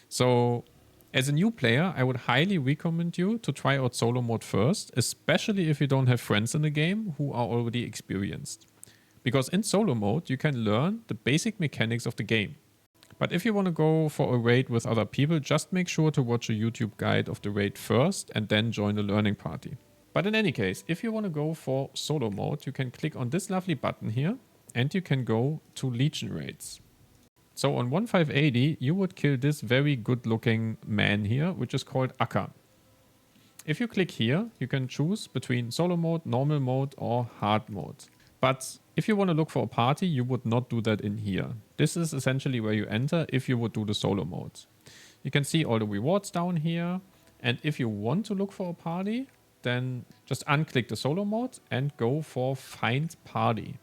Speaker 1: So as a new player, I would highly recommend you to try out solo mode first, especially if you don't have friends in the game who are already experienced. Because in solo mode, you can learn the basic mechanics of the game. But if you want to go for a raid with other people, just make sure to watch a YouTube guide of the raid first and then join the learning party. But in any case, if you want to go for solo mode, you can click on this lovely button here and you can go to Legion raids. So on 1580, you would kill this very good looking man here, which is called Akka. If you click here, you can choose between solo mode, normal mode or hard mode. But if you want to look for a party, you would not do that in here. This is essentially where you enter if you would do the solo mode. You can see all the rewards down here. And if you want to look for a party, then just unclick the solo mode and go for find party.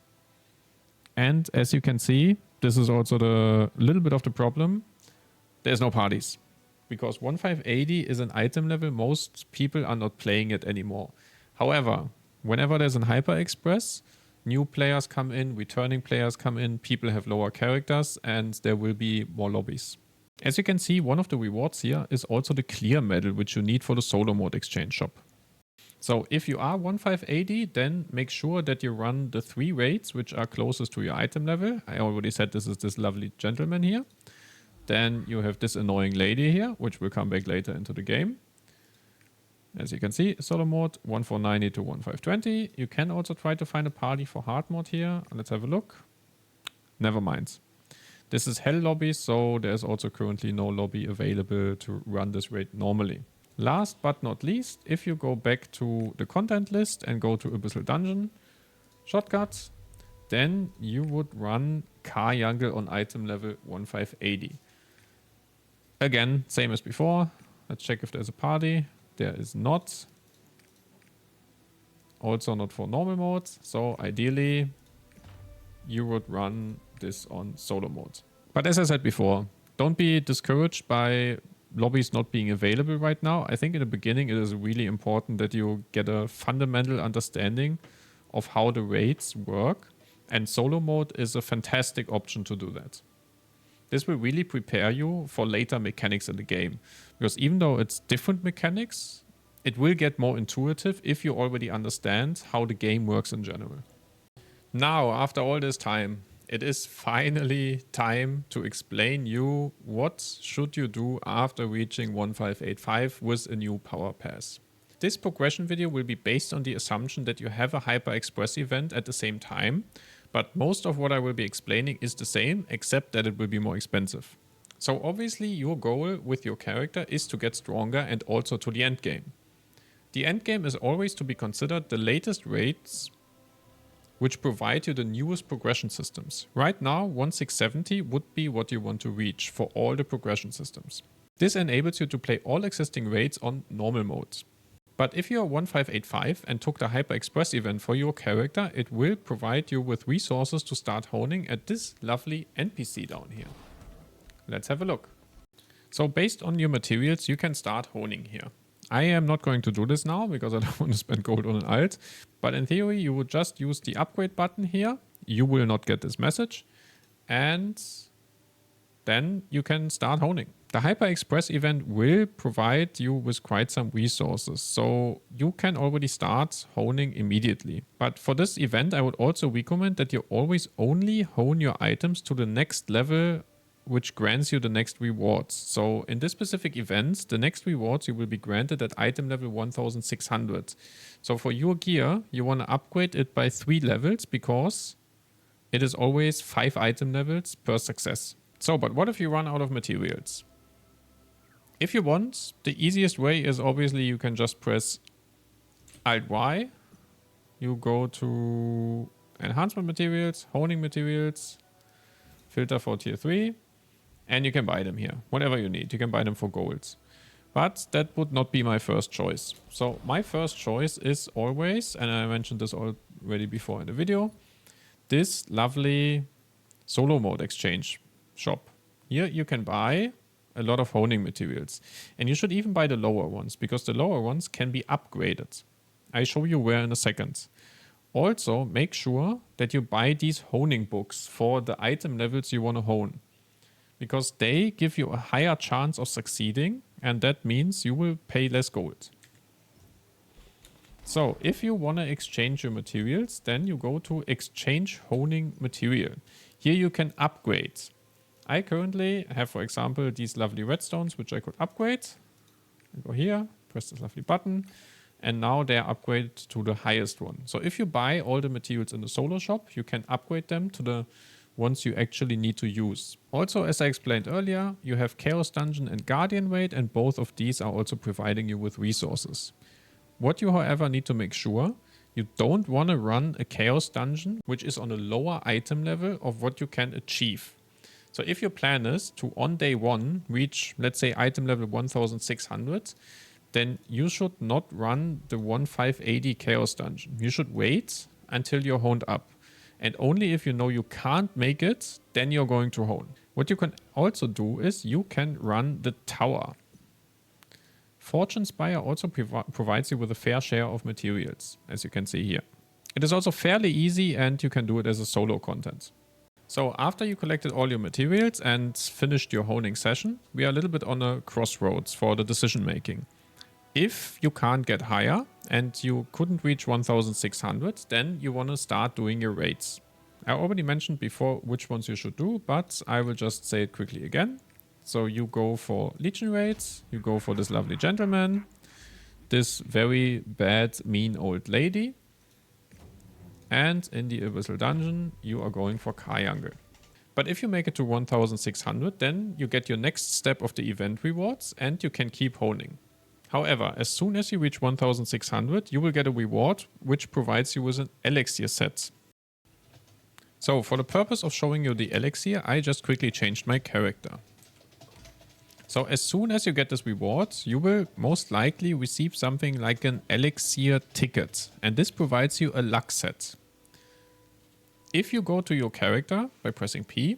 Speaker 1: And as you can see, this is also the little bit of the problem. There's no parties. Because 1580 is an item level, most people are not playing it anymore. However, whenever there's an Hyper Express, new players come in, returning players come in, people have lower characters, and there will be more lobbies. As you can see, one of the rewards here is also the clear medal, which you need for the solo mode exchange shop. So if you are 1580, then make sure that you run the 3 raids, which are closest to your item level. I already said this is this lovely gentleman here. Then you have this annoying lady here, which will come back later into the game. As you can see, solo mode 1490 to 1520. You can also try to find a party for hard mode here. Let's have a look. Never mind. This is hell lobby, so there's also currently no lobby available to run this raid normally. Last but not least, if you go back to the content list and go to Abyssal Dungeon, shortcuts, then you would run Car Jungle on item level 1580. Again, same as before. Let's check if there's a party. There is not. Also not for normal mode. So ideally, you would run this on solo mode. But as I said before, don't be discouraged by lobbies not being available right now. I think in the beginning it is really important that you get a fundamental understanding of how the raids work. And solo mode is a fantastic option to do that. This will really prepare you for later mechanics in the game. Because even though it's different mechanics, it will get more intuitive if you already understand how the game works in general. Now, after all this time, it is finally time to explain you what should you do after reaching 1585 with a new power pass. This progression video will be based on the assumption that you have a Hyper Express event at the same time, but most of what I will be explaining is the same, except that it will be more expensive. So obviously your goal with your character is to get stronger and also to the end game. The end game is always to be considered the latest raids which provide you the newest progression systems. Right now, 1670 would be what you want to reach for all the progression systems. This enables you to play all existing raids on normal modes. But if you are 1585 and took the Hyper Express event for your character, it will provide you with resources to start honing at this lovely NPC down here. Let's have a look. So based on your materials, you can start honing here. I am not going to do this now because I don't want to spend gold on an alt. But in theory, you would just use the upgrade button here. You will not get this message. And then you can start honing. The Hyper Express event will provide you with quite some resources. So you can already start honing immediately. But for this event, I would also recommend that you always only hone your items to the next level which grants you the next rewards. So in this specific event, the next rewards you will be granted at item level 1600. So for your gear, you want to upgrade it by 3 levels because it is always 5 item levels per success. So, but what if you run out of materials? If you want, the easiest way is obviously you can just press Alt Y. You go to Enhancement Materials, Honing Materials, Filter for Tier 3. And you can buy them here, whatever you need. You can buy them for golds. But that would not be my first choice. So my first choice is always, and I mentioned this already before in the video, this lovely solo mode exchange shop. Here you can buy a lot of honing materials. And you should even buy the lower ones, because the lower ones can be upgraded. I show you where in a second. Also, make sure that you buy these honing books for the item levels you want to hone, because they give you a higher chance of succeeding, and that means you will pay less gold. So if you want to exchange your materials, then you go to Exchange Honing Material. Here you can upgrade. I currently have, for example, these lovely redstones, which I could upgrade. I go here, press this lovely button, and now they are upgraded to the highest one. So if you buy all the materials in the solo shop, you can upgrade them to the ones you actually need to use. Also, as I explained earlier, you have Chaos Dungeon and Guardian Raid, and both of these are also providing you with resources. What you, however, need to make sure, you don't want to run a Chaos Dungeon, which is on a lower item level of what you can achieve. So if your plan is to, on day 1, reach, let's say, item level 1600, then you should not run the 1580 Chaos Dungeon. You should wait until you're honed up. And only if you know you can't make it, then you're going to hone. What you can also do is you can run the tower. Fortune Spire also provides you with a fair share of materials, as you can see here. It is also fairly easy, and you can do it as a solo content. So after you collected all your materials and finished your honing session, we are a little bit on a crossroads for the decision making. If you can't get higher and you couldn't reach 1600, then you want to start doing your raids. I already mentioned before which ones you should do, but I will just say it quickly again. So you go for Legion raids, you go for this lovely gentleman, this very bad, mean old lady, and in the Abyssal Dungeon, you are going for Kajangel. But if you make it to 1600, then you get your next step of the event rewards and you can keep honing. However, as soon as you reach 1600, you will get a reward which provides you with an elixir set. So for the purpose of showing you the elixir, I just quickly changed my character. So as soon as you get this reward, you will most likely receive something like an elixir ticket. And this provides you a luck set. If you go to your character by pressing P,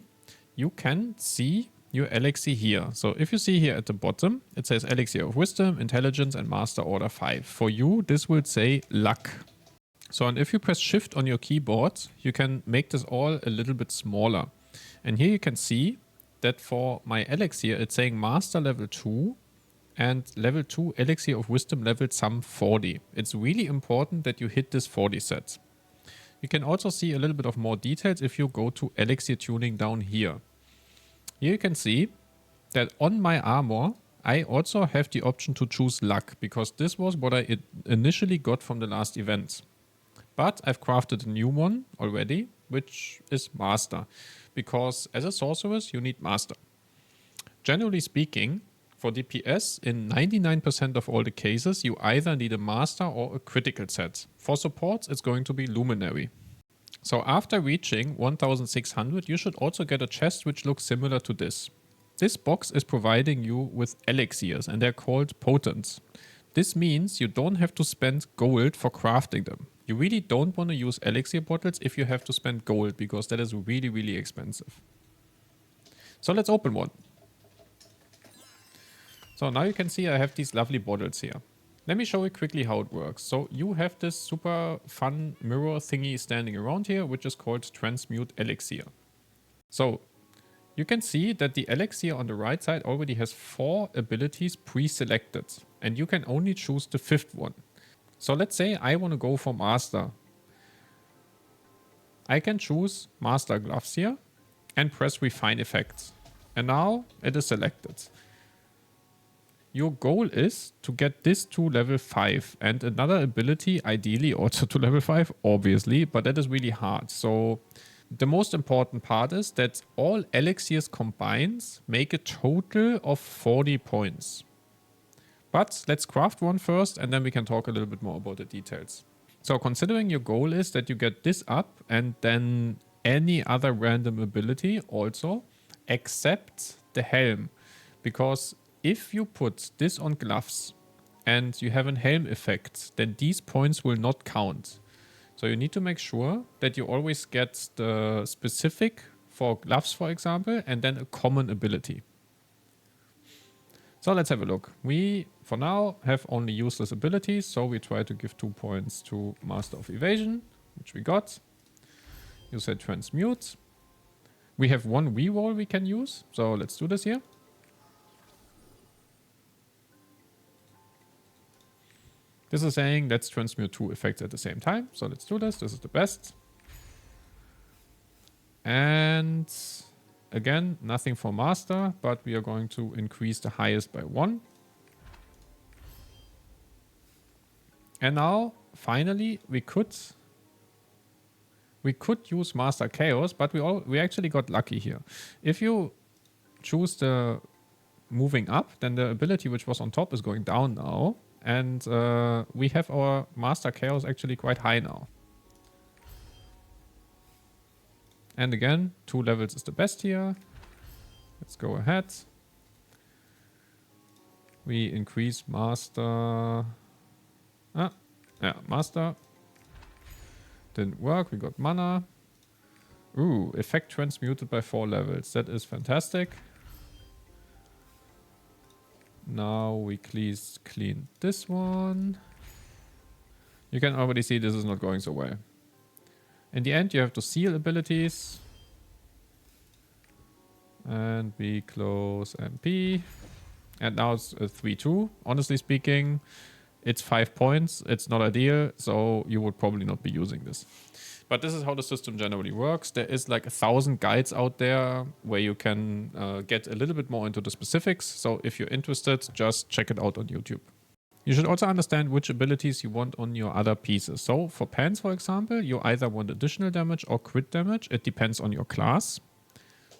Speaker 1: you can see your elixir here. So if you see here at the bottom, it says Elixir of Wisdom, Intelligence, and Master Order 5. For you, this will say Luck. So, and if you press Shift on your keyboard, you can make this all a little bit smaller. And here you can see that for my elixir, it's saying Master level 2 and level 2 elixir of wisdom level sum 40. It's really important that you hit this 40 set. You can also see a little bit of more details if you go to elixir tuning down here. Here you can see that on my armor, I also have the option to choose luck, because this was what I initially got from the last event. But I've crafted a new one already, which is Master, because as a sorceress, you need Master. Generally speaking, for DPS, in 99% of all the cases, you either need a Master or a critical set. For supports, it's going to be Luminary. So after reaching 1600, you should also get a chest which looks similar to this. This box is providing you with elixirs, and they're called potents. This means you don't have to spend gold for crafting them. You really don't want to use elixir bottles if you have to spend gold, because that is really, really expensive. So let's open one. So now you can see I have these lovely bottles here. Let me show you quickly how it works. So you have this super fun mirror thingy standing around here, which is called Transmute Elixir. So you can see that the elixir on the right side already has 4 abilities pre-selected, and you can only choose the 5th one. So let's say I want to go for Master. I can choose Master Gloves here and press Refine Effects. And now it is selected. Your goal is to get this to level 5 and another ability ideally also to level 5, obviously, but that is really hard. So the most important part is that all elixirs combined make a total of 40 points. But let's craft one first, and then we can talk a little bit more about the details. So considering your goal is that you get this up and then any other random ability also, except the helm. Because if you put this on gloves and you have a helm effect, then these points will not count. So you need to make sure that you always get the specific for gloves, for example, and then a common ability. So let's have a look. We, for now, have only useless abilities, so we try to give 2 points to Master of Evasion, which we got. You said Transmute. We have 1 reroll we can use, so let's do this here. This is saying let's transmute 2 effects at the same time. So let's do this. This is the best. And again, nothing for Master, but we are going to increase the highest by 1. And now, finally, we could use Master Chaos, but we actually got lucky here. If you choose the moving up, then the ability which was on top is going down now. And we have our Master Chaos actually quite high now. And again, 2 levels is the best here. Let's go ahead. We increase Master. Master. Didn't work. We got mana. Ooh, effect transmuted by 4 levels. That is fantastic. Now we please clean this one. You can already see this is not going so well. In the end, you have to seal abilities. And we close MP. And now it's a 3-2. Honestly speaking, it's 5 points. It's not ideal, so you would probably not be using this. But this is how the system generally works. There is like 1,000 guides out there where you can get a little bit more into the specifics. So if you're interested, just check it out on YouTube. You should also understand which abilities you want on your other pieces. So for pants, for example, you either want additional damage or crit damage. It depends on your class.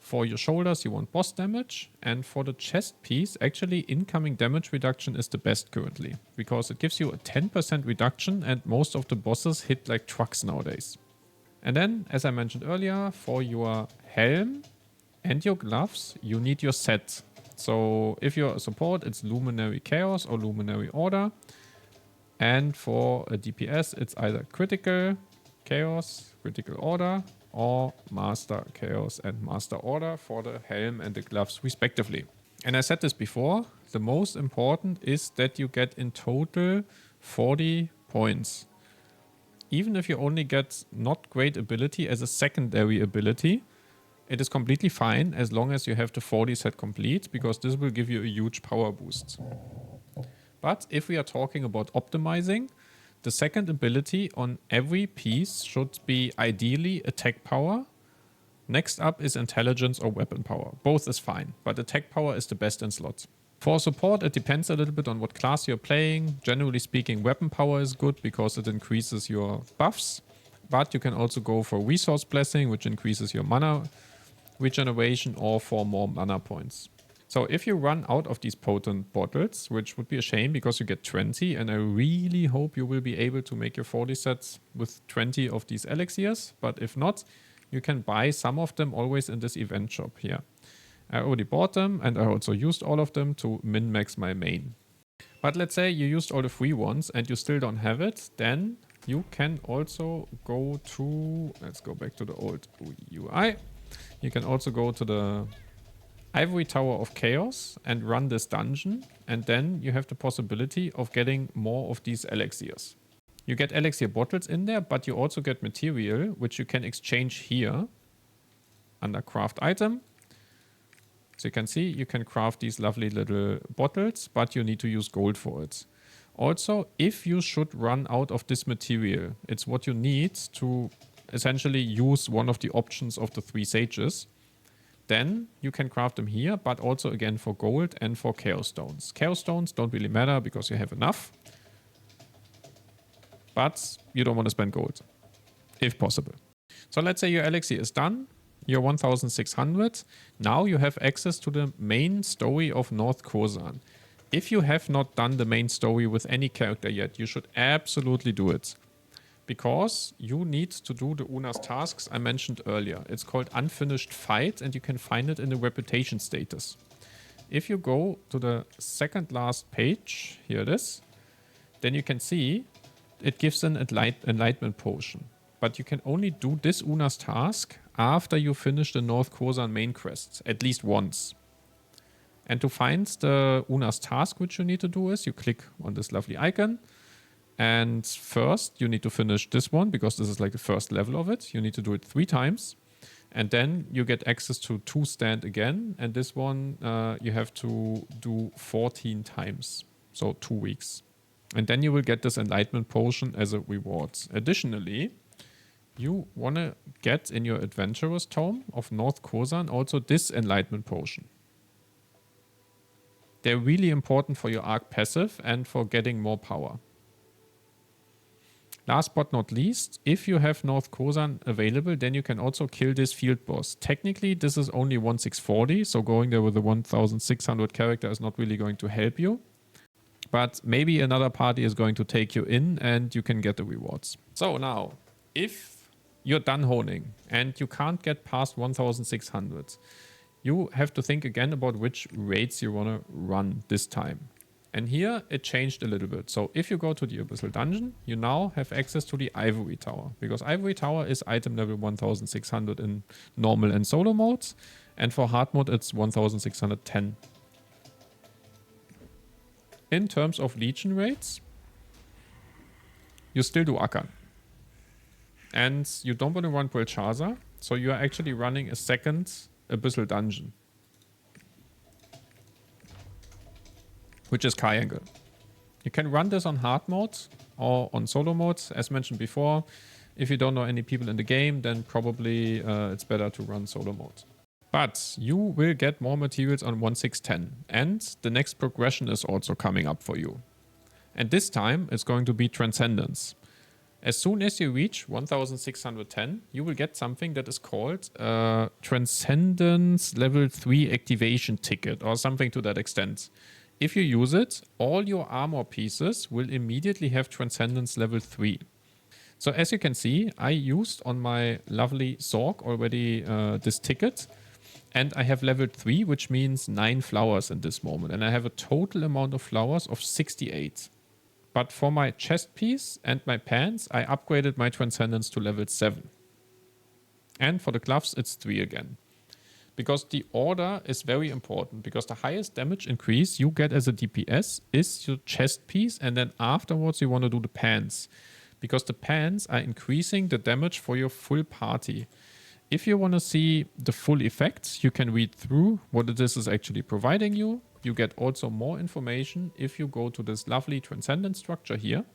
Speaker 1: For your shoulders, you want boss damage. And for the chest piece, actually incoming damage reduction is the best currently, because it gives you a 10% reduction and most of the bosses hit like trucks nowadays. And then, as I mentioned earlier, for your helm and your gloves, you need your set. So if you're a support, it's Luminary Chaos or Luminary Order. And for a DPS, it's either Critical Chaos, Critical Order, or Master Chaos and Master Order for the helm and the gloves respectively. And I said this before, the most important is that you get in total 40 points. even if you only get not great ability as a secondary ability, it is completely fine as long as you have the 40 set complete, because this will give you a huge power boost. But if we are talking about optimizing, the second ability on every piece should be ideally attack power. Next up is intelligence or weapon power. Both is fine, but attack power is the best in slot. For support, it depends a little bit on what class you're playing. Generally speaking, weapon power is good because it increases your buffs. But you can also go for resource blessing, which increases your mana regeneration, or for more mana points. So if you run out of these potent bottles, which would be a shame because you get 20, and I really hope you will be able to make your 40 sets with 20 of these elixirs, but if not, you can buy some of them always in this event shop here. I already bought them, and I also used all of them to min-max my main. But let's say you used all the free ones and you still don't have it, then you can also go to, let's go back to the old UI. You can also go to the Ivory Tower of Chaos and run this dungeon, and then you have the possibility of getting more of these elixirs. You get elixir bottles in there, but you also get material, which you can exchange here under craft item. So you can see you can craft these lovely little bottles, but you need to use gold for it. Also, if you should run out of this material, it's what you need to essentially use one of the options of the 3 sages. Then you can craft them here, but also again for gold and for chaos stones. Chaos stones don't really matter because you have enough. But you don't want to spend gold, if possible. So let's say your elixir is done. You're 1600. Now you have access to the main story of North Khosan. If you have not done the main story with any character yet, you should absolutely do it. Because you need to do the Una's tasks I mentioned earlier. It's called Unfinished Fight, and you can find it in the reputation status. If you go to the second last page, here it is, then you can see it gives an enlightenment potion. But you can only do this Una's task after you finish the North Khosan main quests, at least once. And to find the Una's task, which you need to do is, you click on this lovely icon. And first, you need to finish this one, because this is like the first level of it. You need to do it 3 times. And then you get access to 2 stand again. And this one, you have to do 14 times. So 2 weeks. And then you will get this enlightenment potion as a reward. Additionally, you want to get in your adventurer's tome of North Khosan also this enlightenment potion. They're really important for your Ark Passive and for getting more power. Last but not least, if you have North Khosan available, then you can also kill this field boss. Technically, this is only 1640, so going there with a 1600 character is not really going to help you. But maybe another party is going to take you in and you can get the rewards. So now, if you're done honing and you can't get past 1600, you have to think again about which raids you want to run this time. And here it changed a little bit. So if you go to the Abyssal Dungeon, you now have access to the Ivory Tower. Because Ivory Tower is item level 1600 in normal and solo modes. And for hard mode, it's 1610. In terms of Legion raids, you still do Akan. And you don't want to run Belshazzar, so you are actually running a second Abyssal Dungeon, which is Triangle. You can run this on hard mode or on solo mode, as mentioned before. If you don't know any people in the game, then probably it's better to run solo mode. But you will get more materials on 1610, and the next progression is also coming up for you. And this time it's going to be Transcendence. As soon as you reach 1610, you will get something that is called Transcendence Level 3 Activation Ticket, or something to that extent. If you use it, all your armor pieces will immediately have Transcendence Level 3. So as you can see, I used on my lovely Zorg already this ticket. And I have level 3, which means 9 flowers in this moment. And I have a total amount of flowers of 68. But for my chest piece and my pants, I upgraded my Transcendence to level 7. And for the gloves, it's 3 again. Because the order is very important. Because the highest damage increase you get as a DPS is your chest piece. And then afterwards, you want to do the pants. because the pants are increasing the damage for your full party. If you want to see the full effects, you can read through what this is actually providing you. You get also more information if you go to this lovely Transcendence structure here.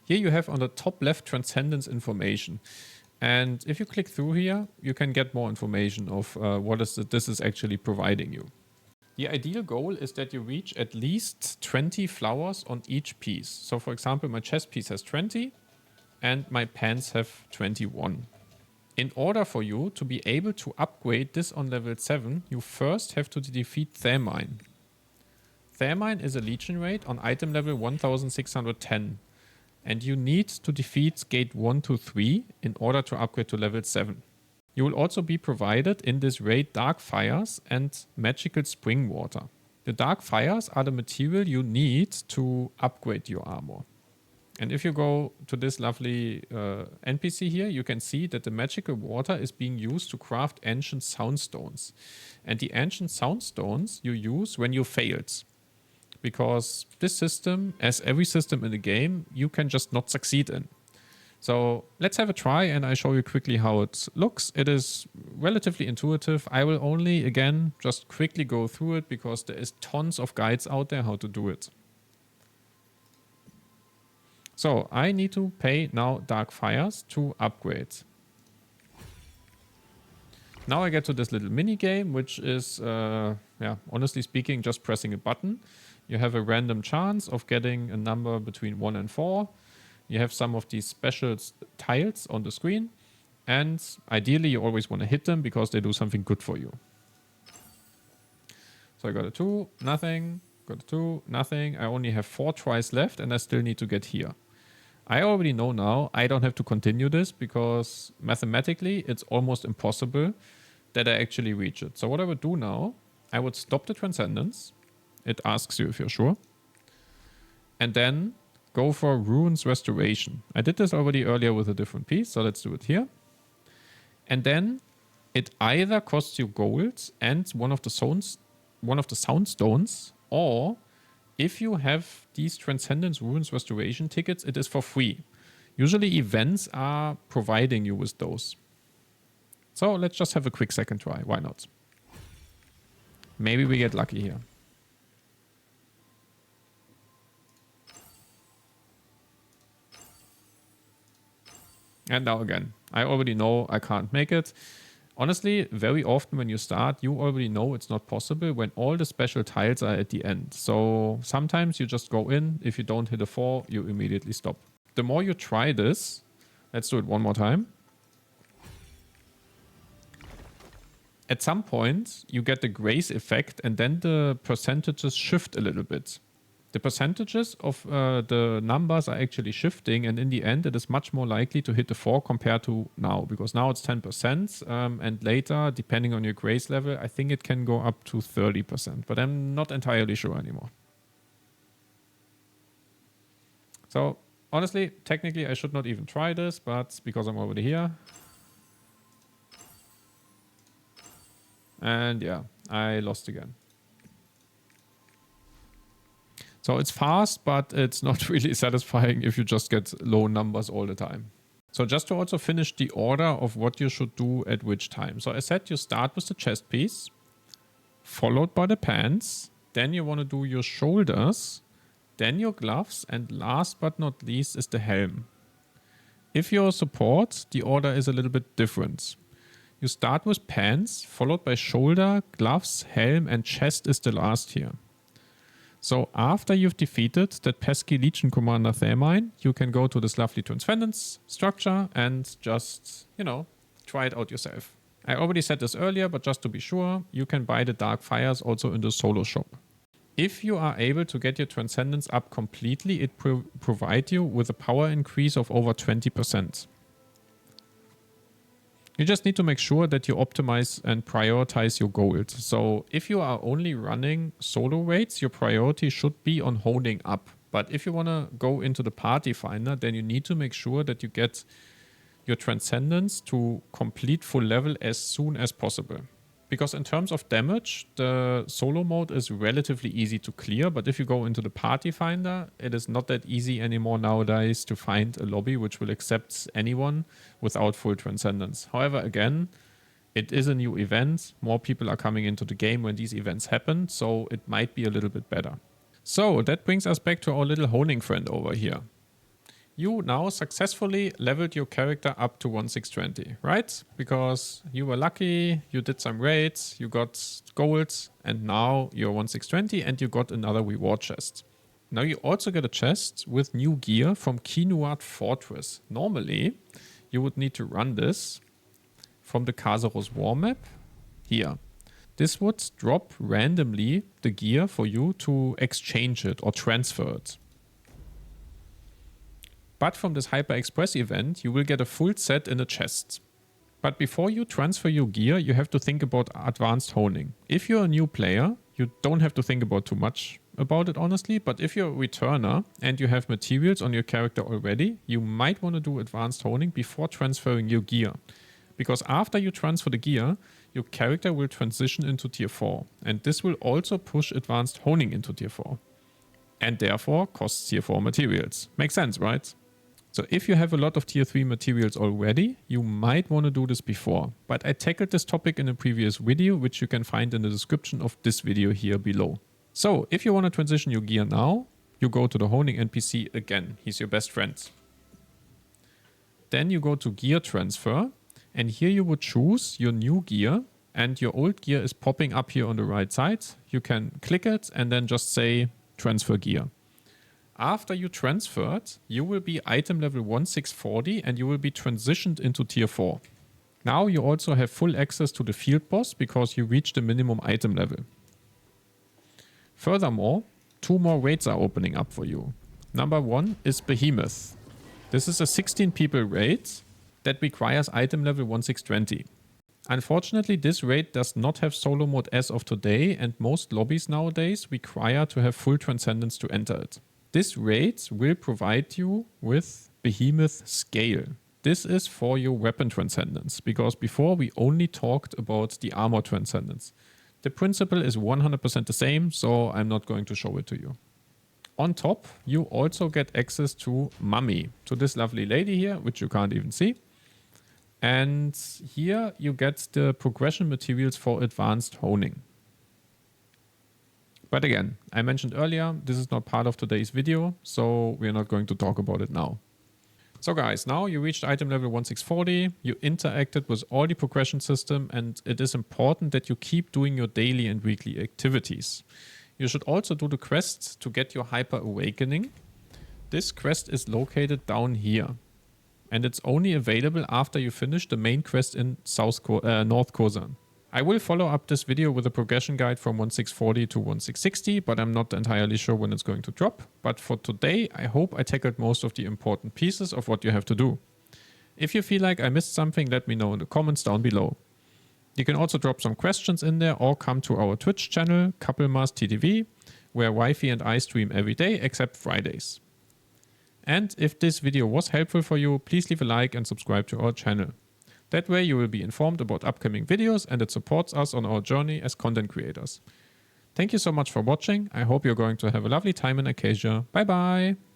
Speaker 1: Here you have on the top left Transcendence information. And if you click through here, you can get more information of what this is actually providing you. The ideal goal is that you reach at least 20 flowers on each piece. So for example, my chest piece has 20 and my pants have 21. In order for you to be able to upgrade this on level 7, you first have to defeat Thermine. Thermine is a legion raid on item level 1610. And you need to defeat gate 1 to 3 in order to upgrade to level 7. You will also be provided in this raid Dark Fires and Magical Spring Water. The Dark Fires are the material you need to upgrade your armor. And if you go to this lovely NPC here, you can see that the Magical Water is being used to craft Ancient Soundstones. And the Ancient Soundstones you use when you failed. Because this system, as every system in the game, you can just not succeed in. So let's have a try and I show you quickly how it looks. It is relatively intuitive. I will only, again, just quickly go through it because there is tons of guides out there how to do it. So I need to pay now Dark Fires to upgrade. Now I get to this little mini game, which is, honestly speaking, just pressing a button. You have a random chance of getting a number between 1 and 4. You have some of these special tiles on the screen. And ideally, you always want to hit them because they do something good for you. So I got a 2, nothing. Got a 2, nothing. I only have 4 tries left and I still need to get here. I already know now I don't have to continue this because mathematically it's almost impossible that I actually reach it. So what I would do now, I would stop the Transcendence. It asks you if you're sure. And then go for Ruins Restoration. I did this already earlier with a different piece, so let's do it here. And then it either costs you gold and one of the Soundstones, or if you have these Transcendence Ruins Restoration tickets, it is for free. Usually events are providing you with those. So let's just have a quick second try. Why not? Maybe we get lucky here. And now again, I already know I can't make it. Honestly, very often when you start, you already know it's not possible when all the special tiles are at the end. So sometimes you just go in. If you don't hit a 4, you immediately stop. The more you try this, let's do it one more time. At some point, you get the grace effect and then the percentages shift a little bit. The percentages of the numbers are actually shifting, and in the end, it is much more likely to hit the 4 compared to now, because now it's 10%, and later, depending on your grace level, I think it can go up to 30%, but I'm not entirely sure anymore. So, honestly, technically, I should not even try this, but because I'm already here. And yeah, I lost again. So it's fast, but it's not really satisfying if you just get low numbers all the time. So just to also finish the order of what you should do at which time. So as said, you start with the chest piece, followed by the pants. Then you want to do your shoulders, then your gloves, and last but not least is the helm. If you're a support, the order is a little bit different. You start with pants, followed by shoulder, gloves, helm, and chest is the last here. So after you've defeated that pesky Legion Commander Thermine, you can go to this lovely Transcendence structure and just, try it out yourself. I already said this earlier, but just to be sure, you can buy the Dark Fires also in the solo shop. If you are able to get your Transcendence up completely, it provides you with a power increase of over 20%. You just need to make sure that you optimize and prioritize your gold. So if you are only running solo raids, your priority should be on holding up. But if you want to go into the party finder, then you need to make sure that you get your Transcendence to complete full level as soon as possible. Because in terms of damage, the solo mode is relatively easy to clear, but if you go into the party finder, it is not that easy anymore nowadays to find a lobby which will accept anyone without full transcendence. However, again, it is a new event. More people are coming into the game when these events happen, so it might be a little bit better. So that brings us back to our little honing friend over here. You now successfully leveled your character up to 1620, right? Because you were lucky, you did some raids, you got golds, and now you're 1620 and you got another reward chest. Now you also get a chest with new gear from Kinuat Fortress. Normally, you would need to run this from the Kazaros war map here. This would drop randomly the gear for you to exchange it or transfer it. But from this Hyper Express event, you will get a full set in a chest. But before you transfer your gear, you have to think about advanced honing. If you're a new player, you don't have to think about too much about it, honestly. But if you're a returner and you have materials on your character already, you might want to do advanced honing before transferring your gear. Because after you transfer the gear, your character will transition into tier 4. And this will also push advanced honing into tier 4. And therefore costs tier 4 materials. Makes sense, right? So if you have a lot of tier 3 materials already, you might want to do this before. But I tackled this topic in a previous video, which you can find in the description of this video here below. So if you want to transition your gear now, you go to the honing NPC again. He's your best friend. Then you go to gear transfer. And here you would choose your new gear. And your old gear is popping up here on the right side. You can click it and then just say transfer gear. After you transferred, you will be item level 1640 and you will be transitioned into tier 4. Now you also have full access to the field boss because you reached the minimum item level. Furthermore, 2 more raids are opening up for you. Number 1 is Behemoth. This is a 16 people raid that requires item level 1620. Unfortunately, this raid does not have solo mode as of today, and most lobbies nowadays require to have full transcendence to enter it. This raid will provide you with Behemoth Scale. This is for your weapon transcendence, because before we only talked about the armor transcendence. The principle is 100% the same, so I'm not going to show it to you. On top, you also get access to Mummy, to this lovely lady here, which you can't even see. And here you get the progression materials for advanced honing. But again, I mentioned earlier, this is not part of today's video, so we're not going to talk about it now. So guys, now you reached item level 1640, you interacted with all the progression system, and it is important that you keep doing your daily and weekly activities. You should also do the quest to get your Hyper Awakening. This quest is located down here. And it's only available after you finish the main quest in North Kozan. I will follow up this video with a progression guide from 1640 to 1660, but I'm not entirely sure when it's going to drop. But for today, I hope I tackled most of the important pieces of what you have to do. If you feel like I missed something, let me know in the comments down below. You can also drop some questions in there or come to our Twitch channel, CoupleMassTTV, where Wifey and I stream every day except Fridays. And if this video was helpful for you, please leave a like and subscribe to our channel. That way you will be informed about upcoming videos and it supports us on our journey as content creators. Thank you so much for watching. I hope you're going to have a lovely time in Arkesia. Bye bye!